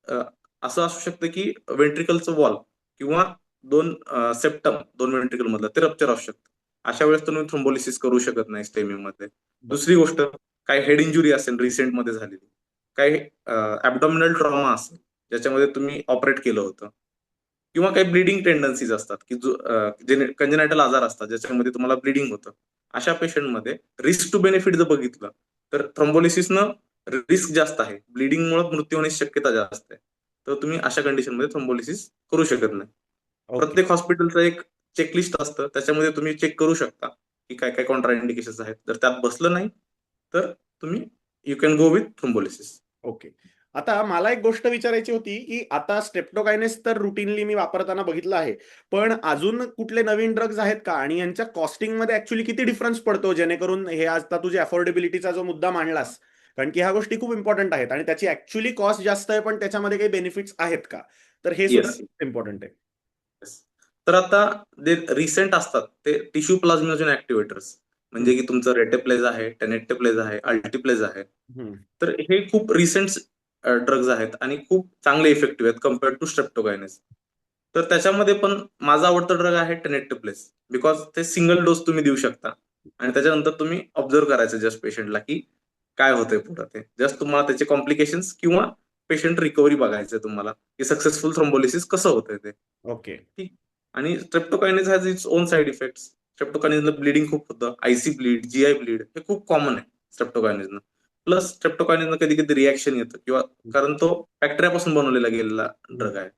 अ, असं असू शकतं की वेंट्रिकलचं वॉल किंवा सेप्टम दोन वेंट्रिकल मधलं ते रप्चर असू शकतं. अशा वेळेस तुम्ही थ्रोम्बोलिसिस करू शकत नाही स्टेमीमध्ये. दुसरी गोष्ट, काय हेड इंजुरी असेल रिसेंटमध्ये झालेली, काही ऍबडॉमिनल ट्रॉमा असेल ज्याच्यामध्ये तुम्ही ऑपरेट केलं होतं किंवा काही ब्लिडिंग टेंडन्सीज असतात की जो कंजेनायटल आजार असतात ज्याच्यामध्ये तुम्हाला ब्लिडिंग होतं. अशा पेशंटमध्ये रिस्क टू बेनिफिट जर बघितलं तर थ्रोम्बोलिसिसनं रिस्क जास्त आहे, ब्लिडिंगमुळे मृत्यू होण्याची शक्यता जास्त आहे. तर तुम्ही अशा कंडिशनमध्ये थ्रोम्बोलिसिस करू शकत नाही. ओके. प्रत्येक हॉस्पिटलचं एक चेकलिस्ट असतं त्याच्यामध्ये तुम्ही चेक करू शकता की काय काय कॉन्ट्रा इंडिकेशन्स आहेत. जर त्यात बसलं नाही तर तुम्ही you can go with thrombolysis. Okay. आता मला एक गोष्ट विचारायची होती की आता स्ट्रेप्टोकायनेस तर रुटीनली मी वापरताना बघितलं आहे, पण अजून कुठले नवीन ड्रग्ज आहेत का, आणि यांच्या कॉस्टिंगमध्ये ऍक्च्युली किती डिफरन्स पडतो, जेणेकरून हे आता तुझे अफोर्डेबिलिटीचा जो मुद्दा मांडलास, कारण की ह्या गोष्टी खूप इम्पॉर्टंट आहेत आणि त्याची ऍक्च्युली कॉस्ट जास्त आहे पण त्याच्यामध्ये काही बेनिफिट्स आहेत का, तर हे सुद्धा येस. इम्पॉर्टंट आहे. तर आता जे रिसेंट असतात ते टिश्यू प्लाझ्मिनोजन ऍक्टिव्हेटर्स हम्म. म्हणजे की तुमचं रेटेप्लेज आहे, टेनेक्टेप्लेज आहे, अल्टिप्लेज आहे. हम्म. तर हे खूप रिसेंट ड्रग्ज आहेत आणि खूप चांगले इफेक्टिव्ह आहेत कम्पेअर टू स्ट्रेप्टोकायनेस. तर त्याच्यामध्ये पण माझा आवडता ड्रग आहे टेनेक्टेप्लेज. बिकॉज ते सिंगल डोस तुम्ही देऊ शकता आणि त्याच्यानंतर तुम्ही ऑब्झर्व करायचं जस्ट पेशंटला की काय होतंय पुढं, ते जस्ट तुम्हाला त्याचे कॉम्प्लिकेशन्स किंवा पेशंट रिकव्हरी बघायचंय तुम्हाला की सक्सेसफुल थ्रोम्बोलिसिस कसं होतंय ते. ओके. ठीक. आणि streptokinase has its own side effects. स्ट्रेप्टोकायनेजनं ब्लिडिंग खूप होतं, आयसी ब्लीड, जीआय ब्लीड हे खूप कॉमन आहे स्ट्रेप्टोकायनेजनं. प्लस स्ट्रेप्टोकायनेजनं कधी कधी रिॲक्शन येतं किंवा कारण तो बॅक्टेरियापासून बनवलेला गेलेला ड्रग आहे.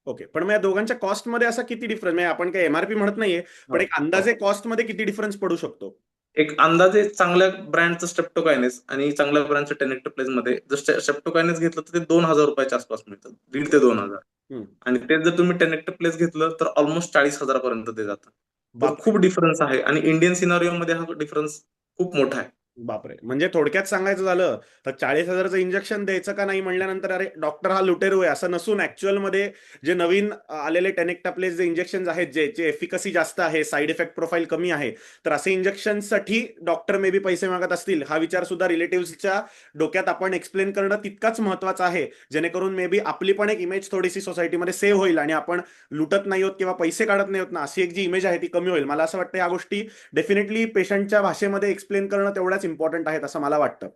ओके. पण मग या दोघांच्या कॉस्टमध्ये असा किती डिफरन्स, म्हणजे आपण काही एमआरपी म्हणत नाहीये, पण हो, एक हो. अंदाजे कॉस्टमध्ये किती डिफरन्स पडू शकतो? एक अंदाजे चांगल्या ब्रँडचं स्ट्रेप्टोकायनेस आणि चांगल्या ब्रँडचं टेनेक्टोप्लेज मध्ये जर स्ट्रेप्टोकायनेस घेतलं तर ते ₹2,000 आसपास मिळतं, 1,500 ते 2,000. हम्म. आणि तेच जर तुम्ही टेनेक्टोप्लेज घेतलं तर ऑलमोस्ट 40,000 पर्यंत ते जातं. तर बापरे. खूप डिफरन्स आहे आणि इंडियन सिनारिओ मध्ये हा डिफरन्स खूप मोठा आहे. बापरे, म्हणजे थोडक्यात सांगायचं झालं तर 40,000चं इंजेक्शन द्यायचं का नाही म्हणल्यानंतर अरे डॉक्टर हा लुटेरू आहे असं नसून ऍक्च्युअलमध्ये जे नवीन आलेले टेनेक्टाप्लेस जे इंजेक्शन आहेत जे एफिकसी जास्त आहे, साईड इफेक्ट प्रोफाईल कमी आहे, तर असे इंजेक्शनसाठी डॉक्टर मे बी पैसे मागत असतील, हा विचार सुद्धा रिलेटिव्हच्या डोक्यात आपण एक्सप्लेन करणं तितकाच महत्वाचं आहे, जेणेकरून मे बी आपली पण एक इमेज थोडीशी सोसायटीमध्ये सेव्ह होईल आणि आपण लुटत नाही होत किंवा पैसे काढत नाही होत ना अशी एक जी इमेज आहे ती कमी होईल. मला असं वाटतं या गोष्टी डेफिनेटली पेशंटच्या भाषेमध्ये एक्सप्लेन करणं तेवढ्याच इम्पॉर्टंट आहेत असं मला वाटतं.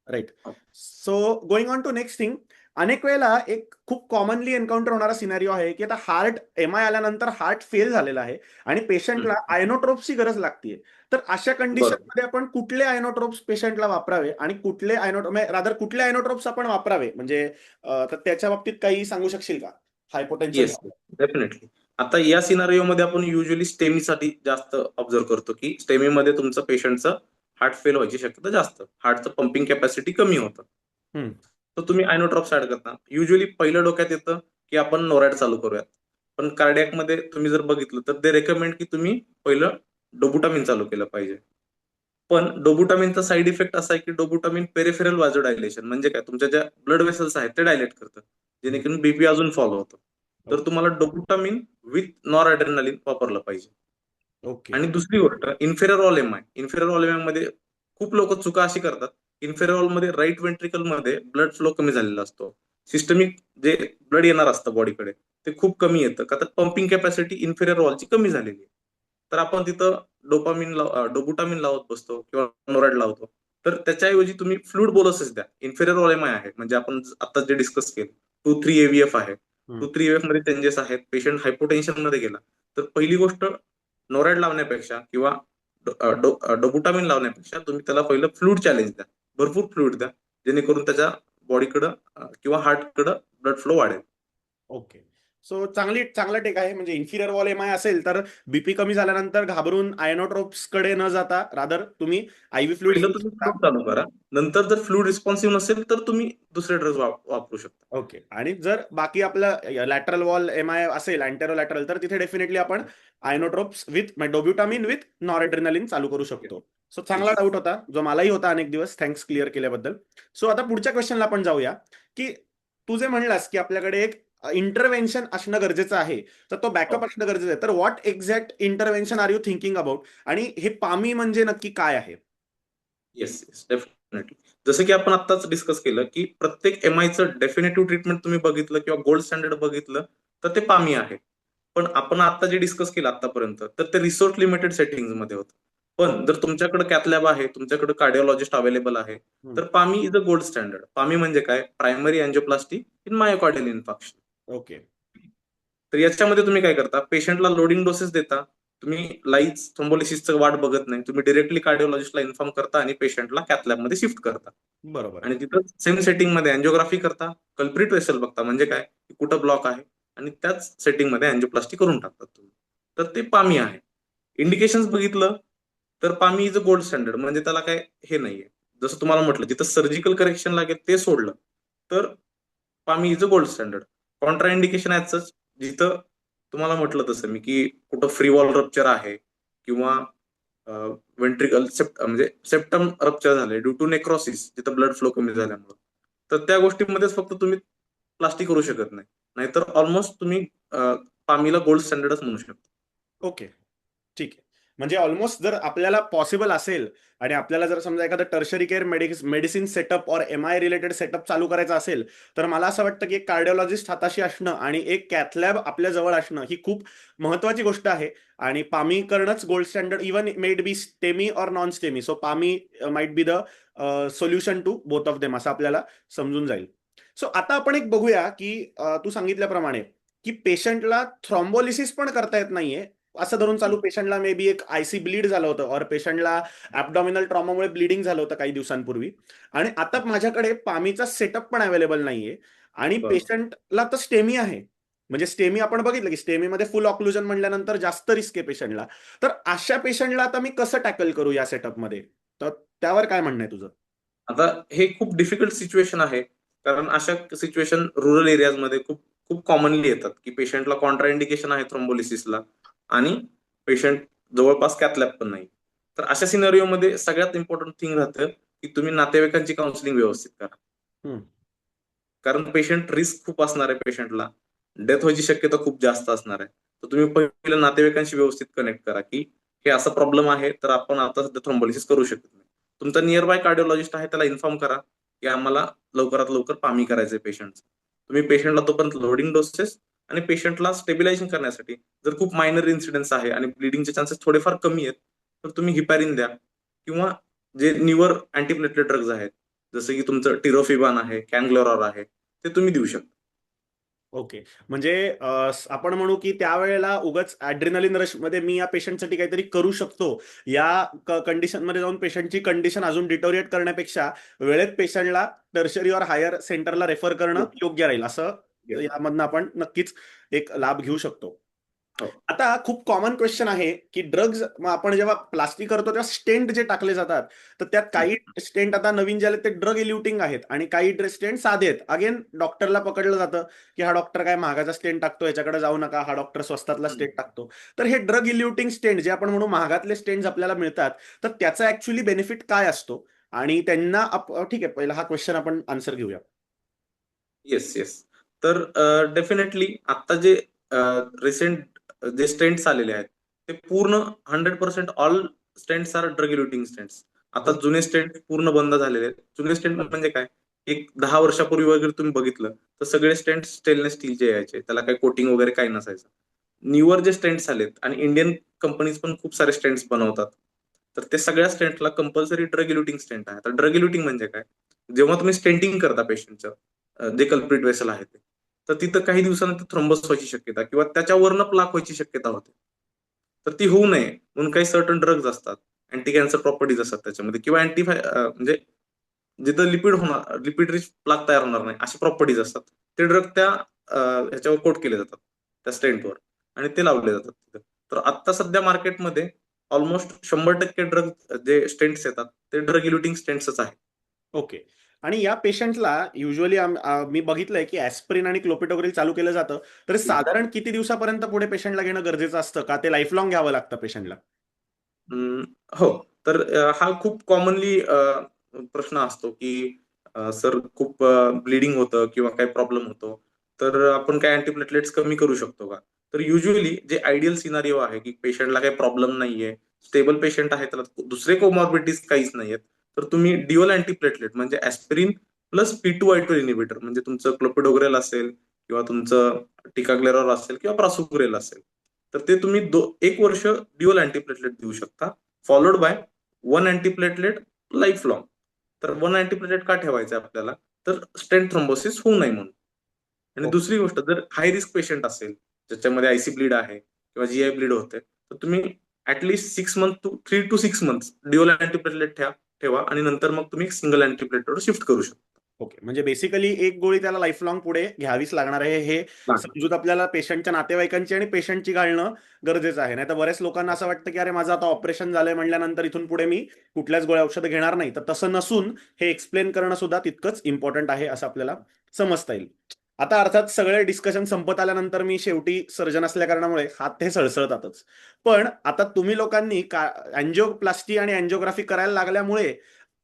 Right. So going on to next thing, अनेक वेळेला एक खूप कॉमनली एन्काउंटर होणारा सिनारिओ आहे की आता हार्ट एमआय आल्यानंतर हार्ट फेल झालेला आहे आणि पेशंटला आयनोट्रोप्सची गरज लागते. तर अशा बरोबर. कंडिशनमध्ये आपण कुठले आयनोट्रोप्स पेशंटला वापरावे आणि कुठले रादर कुठले आयनोट्रोप्स आपण वापरावे म्हणजे तर त्याच्या बाबतीत काही सांगू शकशील का हायपोटेन्शियल. Yes, definitely. आता या सिनारिओ मध्ये आपण युजली स्टेमीसाठी जास्त ऑब्झर्व करतो की स्टेमीमध्ये तुमचं पेशंटचं हार्ट फेल व्हायची शक्यता जास्त, हार्टचं पंपिंग कॅपॅसिटी कमी होतं. तर तुम्ही आयनोड्रॉप्स ऍड करता. युजली पहिलं डोक्यात येतं की आपण नोरॅड चालू करूयात, पण कार्डियाक मध्ये तुम्ही जर बघितलं तर ते रेकमेंड की तुम्ही पहिलं डोबुटामिन चालू केलं पाहिजे. पण डोबुटामिनचा साईड इफेक्ट असा आहे की डोबुटामिन पेरिफेरल वाजोडायलेशन म्हणजे काय, तुमच्या ज्या ब्लड वेसल्स आहेत ते डायलेट करतं, जेणेकरून बीपी अजून फॉलो होतो. तर तुम्हाला डोबुटामिन विथ नॉर ॲड्रेनालिन वापरलं पाहिजे. ओके. आणि दुसरी गोष्ट इन्फेरॉल एम आय. इन्फेरॉल एम आय मध्ये खूप लोक चुका अशी करतात, इन्फेरॉल मध्ये राईट वेंट्रिकल मध्ये ब्लड फ्लो कमी झालेला असतो. सिस्टमिक जे ब्लड येणार असतं बॉडीकडे ते खूप कमी येतं का, तर पंपिंग कॅपॅसिटी इन्फेरॉलची कमी झालेली आहे. तर आपण तिथं डोबुटामिन लावत बसतो किंवा नोरॅड लावतो. तर त्याच्याऐवजी तुम्ही फ्लूइड बोलसेस द्या. इन्फेरॉल एम आय आहे म्हणजे आपण आता जे डिस्कस केलं 2-3 एव्हीएफ आहे. 2-3 एव्हीएफ मध्ये चेंजेस आहेत, पेशंट हायपोटेन्शन मध्ये गेला, तर पहिली गोष्ट नोरॅड लावण्यापेक्षा किंवा डोबुटामिन लावण्यापेक्षा तुम्ही त्याला पहिलं फ्लूइड चॅलेंज द्या, भरपूर फ्लूइड द्या, जेणेकरून त्याच्या बॉडीकडं किंवा हार्टकडं ब्लड फ्लो वाढेल. ओके. सो चांगला टेक आहे म्हणजे इन्फिरियर वॉल एम आय असेल तर बीपी कमी झाल्यानंतर घाबरून आयनोट्रोप्स कडे न जाता रादर तुम्ही आयव्ही फ्लुइड्स पहिलं देऊ तुम्ही शकता. फ्लूइड चालू करा, नंतर जर फ्लूइड रिस्पॉन्सिव्ह नसेल तर तुम्ही दुसरे ड्रग्ज वापरू शकता. ओके. आणि जर बाकी आपलं लॅटरल वॉल एम आय असेल अँटेरो लॅटरल तर तिथे डेफिनेटली आपण आयनोट्रोप्स विथ डोब्युटामिन विथ नॉरएड्रेनालिन चालू करू शकतो. सो चांगला येस. डाऊट होता जो मलाही होता अनेक दिवस. थँक्स क्लिअर केल्याबद्दल. सो आता पुढच्या क्वेश्चनला आपण जाऊया की तू जे म्हणलास की आपल्याकडे एक इंटरव्हेन्शन असणं गरजेचं आहे, तर तो बॅकअप असणं गरजेचं आहे. तर what exact intervention are you thinking about आणि हे पामी म्हणजे नक्की काय आहे? Yes, yes, definitely. जसं की आपण आत्ताच डिस्कस केलं की प्रत्येक एमआयचं डेफिनेटिव्ह ट्रीटमेंट तुम्ही बघितलं किंवा गोल्ड स्टँडर्ड बघितलं तर ते पामी आहे. पण आपण आता जे डिस्कस केलं आतापर्यंत तर ते रिसोर्स लिमिटेड सेटिंग मध्ये होतं. पण जर तुमच्याकडे कॅथलॅब आहे, तुमच्याकडे कार्डिओलॉजिस्ट अवेलेबल आहे, तर PAMI is a gold standard. पामी म्हणजे काय, primary angioplasty in myocardial infarction. Okay. तर याच्यामध्ये तुम्ही काय करता, पेशंटला लोडिंग डोसेस देता, तुम्ही लाईज थ्रोम्बोलिसिसचं वाट बघत नाही, तुम्ही डिरेक्टली कार्डिओलॉजिस्टला इन्फॉर्म करता आणि पेशंटला कॅथलॅबमध्ये शिफ्ट करता. बरोबर आहे. आणि तिथं सेम सेटिंगमध्ये अँजिओग्राफी करता, कल्प्रिट वेसल बघता म्हणजे काय, कुठं ब्लॉक आहे, आणि त्याच सेटिंगमध्ये अँजिओप्लास्टी करून टाकतात तुम्ही. तर ते पामी आहे. इंडिकेशन्स बघितलं तर PAMI is a gold standard, म्हणजे त्याला काय हे नाहीये. जसं तुम्हाला म्हटलं जिथं सर्जिकल करेक्शन लागेल ते सोडलं तर PAMI is a gold standard. Contraindication as जिथं तुम्हाला म्हटलं तसं मी की कुठं फ्री वॉल रप्चर आहे किंवा वेंट्रिकल म्हणजे सेप्टम रप्चर झाले ड्यू टू नेक्रोसिस, जिथं ब्लड फ्लो कमी झाल्यामुळे, तर त्या गोष्टीमध्येच फक्त तुम्ही प्लास्टिक करू शकत नाही. नाहीतर ऑलमोस्ट तुम्ही पामीला गोल्ड स्टँडर्डच म्हणू शकता. ओके. ठीक आहे. म्हणजे ऑलमोस्ट जर आपल्याला पॉसिबल असेल आणि आपल्याला जर समजा एखादं टर्शरी केअर मेडिसिन सेटअप और एम आय रिलेटेड सेटअप चालू करायचा असेल, तर मला असं वाटतं की एक कार्डिओलॉजिस्ट हाताशी असणं आणि एक कॅथलॅब आपल्या जवळ असणं ही खूप महत्वाची गोष्ट आहे. आणि पामी करणंच gold standard even made be STEMI or non STEMI. So PAMI might be the solution to both of them असं आपल्याला समजून जाईल. सो आता आपण एक बघूया की तू सांगितल्याप्रमाणे की पेशंटला थ्रॉम्बोलिसिस पण करता येत नाहीये असं धरून चालू, पेशंटला मे बी एक आयसी ब्लीड झालं होतं और पेशंटला ऍबडॉमिनल ट्रॉमामुळे ब्लिडिंग झालं होतं काही दिवसांपूर्वी आणि आता माझ्याकडे पामीचा सेटअप पण अवेलेबल नाहीये आणि बरोबर. पेशंटला तर स्टेमी आहे. म्हणजे स्टेमी आपण बघितलं की स्टेमीमध्ये फुल ऑक्लुजन म्हटल्यानंतर जास्त रिस्क आहे पेशंटला. तर अशा पेशंटला आता मी कसं टॅकल करू या सेटअपमध्ये, तर त्यावर काय म्हणणं आहे तुझं? आता हे खूप डिफिकल्ट सिच्युएशन आहे, कारण अशा सिच्युएशन रुरल एरियाजमध्ये खूप खूप कॉमनली येतात की पेशंटला कॉन्ट्रा इंडिकेशन आहे थ्रोम्बोलिसिसला आणि पेशंट जवळपास कॅथलॅब पण नाही. तर अशा सिनारिओमध्ये सगळ्यात इम्पॉर्टंट थिंग राहतं की तुम्ही नातेवाईकांची काउन्सिलिंग व्यवस्थित करा. हम्म. कारण पेशंट रिस्क खूप असणार आहे, पेशंटला डेथ व्हायची शक्यता खूप जास्त असणार आहे. तर तुम्ही पहिलं नातेवाईकांशी व्यवस्थित कनेक्ट करा की हे असा प्रॉब्लेम आहे, तर आपण आता सध्या थ्रोम्बोलिसिस करू शकत नाही. तुमचा नियर बाय कार्डिओलॉजिस्ट आहे त्याला इन्फॉर्म करा की आम्हाला लवकरात लवकर पामी करायचंय पेशंटचं. तुम्ही पेशंटला तोपर्यंत लोडिंग डोसेस आणि पेशंटला स्टेबिलायझेशन करण्यासाठी जर खूप मायनर इन्सिडेंट्स आहे आणि ब्लिडिंगचे चान्सेस थोडेफार कमी आहेत, तर तुम्ही हिपॅरिन द्या किंवा जे न्यूअर अँटीप्लेटलेट ड्रग्ज आहेत जसं की तुमचं टिरोफिबान आहे, कॅनग्लोरॉर आहे, ते तुम्ही देऊ शकता. ओके. म्हणजे आपण म्हणू की त्यावेळेला उगाच ॲड्रिनलिन रशमध्ये मी या पेशंटसाठी काहीतरी करू शकतो, या कंडिशनमध्ये जाऊन पेशंटची कंडिशन अजून डिटोरिएट करण्यापेक्षा वेळेत पेशंटला टर्शरी और हायर सेंटरला रेफर करणं येस, योग्य राहील, असं येस. यामधनं आपण नक्कीच एक लाभ घेऊ शकतो. हो. आता खूप कॉमन क्वेश्चन आहे की ड्रग्ज आपण जेव्हा प्लास्टिक करतो तेव्हा स्टेंट जे टाकले जातात, तर त्यात काही स्टेंट आता नवीन जे आले ते ड्रग इल्युटिंग आहेत आणि काही स्टेंट साधे आहेत. अगेन डॉक्टरला पकडलं जातं की हा डॉक्टर काय महागाचा स्टेंट टाकतो, याच्याकडे जाऊ नका, हा डॉक्टर स्वस्तातला हम्म. स्टेंट टाकतो. तर हे ड्रग इल्युटिंग स्टेंट जे आपण म्हणू महागातले स्टेंट आपल्याला मिळतात, तर त्याचा ऍक्च्युली बेनिफिट काय असतो आणि त्यांना ठीक आहे, पहिला हा क्वेश्चन आपण आन्सर घेऊया. Yes, yes. तर डेफिनेटली आता जे रिसेंट जे स्टेंट्स आलेले आहेत ते पूर्ण 100% all stents are drug eluting stents. आता ओके. जुने स्टेंट पूर्ण बंद झालेले आहेत. जुने स्टेंट म्हणजे काय, एक 10 वर्षापूर्वी वगैरे तुम्ही बघितलं तर सगळे स्टेंट स्टेनलेस स्टीलचे यायचे, त्याला काही कोटिंग वगैरे काही नसायचं. न्यूअर जे स्टेंट्स आलेत आणि इंडियन कंपनीज पण खूप सारे स्टेंट्स बनवतात, तर ते सगळ्या स्टेंटला कंपल्सरी ड्रग इल्युटिंग स्टेंट आहे. तर ड्रग इल्युटिंग म्हणजे काय, जेव्हा तुम्ही स्टेंटिंग करता पेशंटचं जे कल्प्रिट वेसल आहे ते, तर तिथं काही दिवसानंतर थ्रोम्बस व्हायची शक्यता किंवा त्याच्यावरनं प्लाक व्हायची शक्यता होते. तर ती होऊ नये म्हणून काही सर्टन ड्रग्ज असतात, अँटी कॅन्सर प्रॉपर्टीज असतात त्याच्यामध्ये किंवा म्हणजे जिथं लिपिड होणार, लिपिड रिच प्लाक तयार होणार नाही अशी प्रॉपर्टीज असतात. ते ड्रग त्या ह्याच्यावर कोट केले जातात, त्या स्टेंटवर, आणि ते लावले जातात तिथं. तर आता सध्या मार्केटमध्ये ऑलमोस्ट 100% ड्रग जे स्टेंट्स येतात ते ड्रग इल्युटिंग स्टेंट्सच आहेत. ओके. आणि या पेशंटला युजली मी बघितलंय की ऍस्प्रिन आणि क्लोपिटोग्रिल चालू केलं जातं, तर साधारण किती दिवसापर्यंत पुढे पेशंटला घेणं गरजेचं असतं, का ते लाईफ लॉंग घ्यावं लागतं पेशंटला? अं, हो. तर हा खूप कॉमनली प्रश्न असतो की सर खूप ब्लिडिंग होतं किंवा काही प्रॉब्लेम होतो, तर आपण काय अँटीप्लेटलेट्स कमी करू शकतो का? तर युजली जे आयडियल सिनारिओ आहे की पेशंटला काही प्रॉब्लेम नाहीये, स्टेबल पेशंट आहे, त्याला दुसरे कोमॉर्बिडिटीज काहीच नाहीयेत, तर तुम्ही ड्युअल अँटीप्लेटलेट म्हणजे ऍस्पिरिन प्लस P2Y2 इनिबिटर म्हणजे तुमचं क्लोपिडोग्रेल असेल किंवा तुमचं टिकाग्लेरॉल असेल किंवा प्रासुग्रेल असेल, तर ते तुम्ही 1 वर्ष ड्युअल अँटीप्लेटलेट देऊ शकता, फॉलोड बाय 1 अँटीप्लेटलेट लाईफ लॉंग. तर 1 अँटीप्लेटलेट का ठेवायचं आपल्याला, तर स्टेंट थ्रोम्बोसिस होऊ नये म्हणून. आणि ओके. दुसरी गोष्ट, जर हाय रिस्क पेशंट असेल ज्याच्यामध्ये आयसी ब्लीड आहे किंवा जीआय ब्लीड होते, तर तुम्ही ऍटलीस्ट 3 to 6 months ड्युअल अँटीप्लेटलेट ठेवा आणि नंतर मग तुम्ही सिंगल अँटीप्लेटलेटवर शिफ्ट करू शकता. ओके. म्हणजे बेसिकली एक गोळी त्याला लाईफ लॉंग पुढे घ्यावीच लागणार आहे, हे समजूत आपल्याला पेशंटच्या नातेवाईकांची आणि पेशंटची घालणं गरजेचं आहे. नाही तर बऱ्याच लोकांना असं वाटतं की अरे माझं आता ऑपरेशन झालंय म्हणल्यानंतर इथून पुढे मी कुठल्याच गोळ्या औषधं घेणार नाही, तर तसं नसून हे एक्सप्लेन करणं सुद्धा तितकंच इम्पॉर्टंट आहे असं आपल्याला समजता येईल. आता अर्थात सगळे डिस्कशन संपत आल्यानंतर मी शेवटी सर्जन असल्या कारणामुळे हात हे सळसळतातच. पण आता तुम्ही लोकांनी अँजिओप्लास्टी आणि अँजिओग्राफी करायला लागल्यामुळे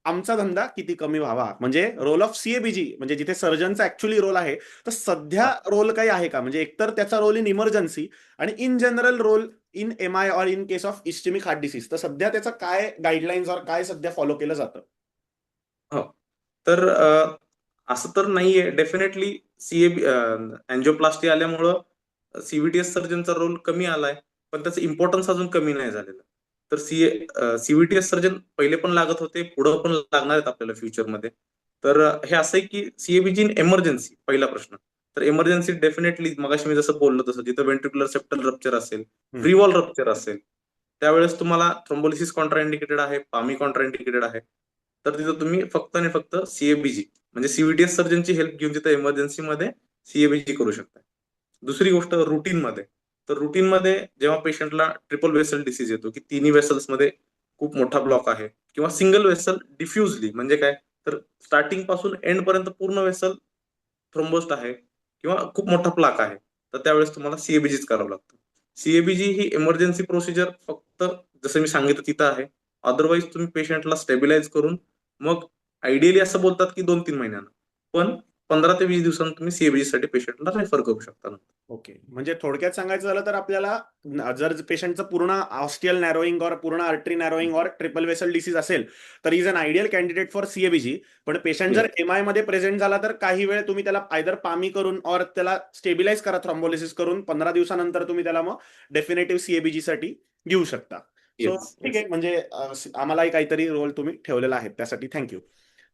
आमचा धंदा किती कमी व्हावा, म्हणजे रोल ऑफ सीएबीजी, म्हणजे जिथे सर्जनचा ऍक्च्युली रोल आहे, तर सध्या रोल काही आहे का? म्हणजे एकतर त्याचा रोल इन इमर्जन्सी आणि in general role in MI or in case of ischaemic heart disease, तर सध्या त्याचं काय गाईडलाईन्स और काय सध्या फॉलो केलं जातं? हो. तर असं तर नाहीये डेफिनेटली. सीएबी अँजिओप्लास्टी आल्यामुळं सीव्हीटीएस सर्जनचा रोल कमी आलाय, पण त्याचं इम्पॉर्टन्स अजून कमी नाही झालेलं. तर सीव्हीटीएस सर्जन पहिले पण लागत होते, पुढं पण लागणार आहेत आपल्याला फ्युचरमध्ये. तर हे असं आहे की सीएबीजी इन एमर्जन्सी, पहिला प्रश्न. तर एमर्जन्सी डेफिनेटली मगाशी मी जसं बोललो तसं जिथं व्हेंट्रिक्युलर सेप्टल रप्चर असेल, हम्म. फ्री वॉल रप्चर असेल, त्यावेळेस तुम्हाला थ्रोम्बोलिसिस कॉन्ट्राइंडिकेटेड आहे, पामी कॉन्ट्राइंडिकेटेड आहे. तर तिथं तुम्ही फक्त आणि फक्त सीएबीजी म्हणजे सीव्हीटीएस सर्जनची हेल्प घेऊन तिथं इमर्जन्सीमध्ये सीएबीजी करू शकता. दुसरी गोष्ट रुटीन मध्ये, तर रुटीन मध्ये जेव्हा पेशंटला ट्रिपल वेसल डिसीज येतो की तिन्ही वेसल्स मध्ये खूप मोठा ब्लॉक आहे किंवा सिंगल वेसल डिफ्युजली, म्हणजे काय, तर स्टार्टिंग पासून एंड पर्यंत पूर्ण वेसल थ्रोम्बोस्ट आहे किंवा खूप मोठा प्लाक आहे, तर त्यावेळेस तुम्हाला सीएबीजीच करावं लागतं. सीएबीजी ही इमर्जन्सी प्रोसिजर फक्त जसं मी सांगितलं तिथं आहे, अदरवाईज तुम्ही पेशंटला स्टेबिलाईज करून मग आयडियली असं बोलतात की 2-3 महिन्यानं, पण 15 ते 20 दिवसांनी तुम्ही सीएबीजी साठी पेशंटला रेफर करू शकता. ओके, म्हणजे थोडक्यात सांगायचं झालं तर आपल्याला जर पेशंटचं पूर्ण ऑस्टियल नॅरोईंग और पूर्ण आर्टरी नॅरोईंग और ट्रिपल वेसल डिसीज असेल तर is an ideal candidate for CABG. पण पेशंट जर एमआय मध्ये प्रेझेंट झाला तर काही वेळ तुम्ही त्याला आयदर पामी करून और त्याला स्टेबिलाईज करा थ्रॉम्बोलिसिस करून 15 दिवसानंतर तुम्ही त्याला मग डेफिनेटिव्ह सीएबीजी साठी घेऊ शकता. सो येस, ठीक येस. आहे, म्हणजे आम्हालाही काहीतरी रोल तुम्ही ठेवलेला आहे त्यासाठी थँक्यू.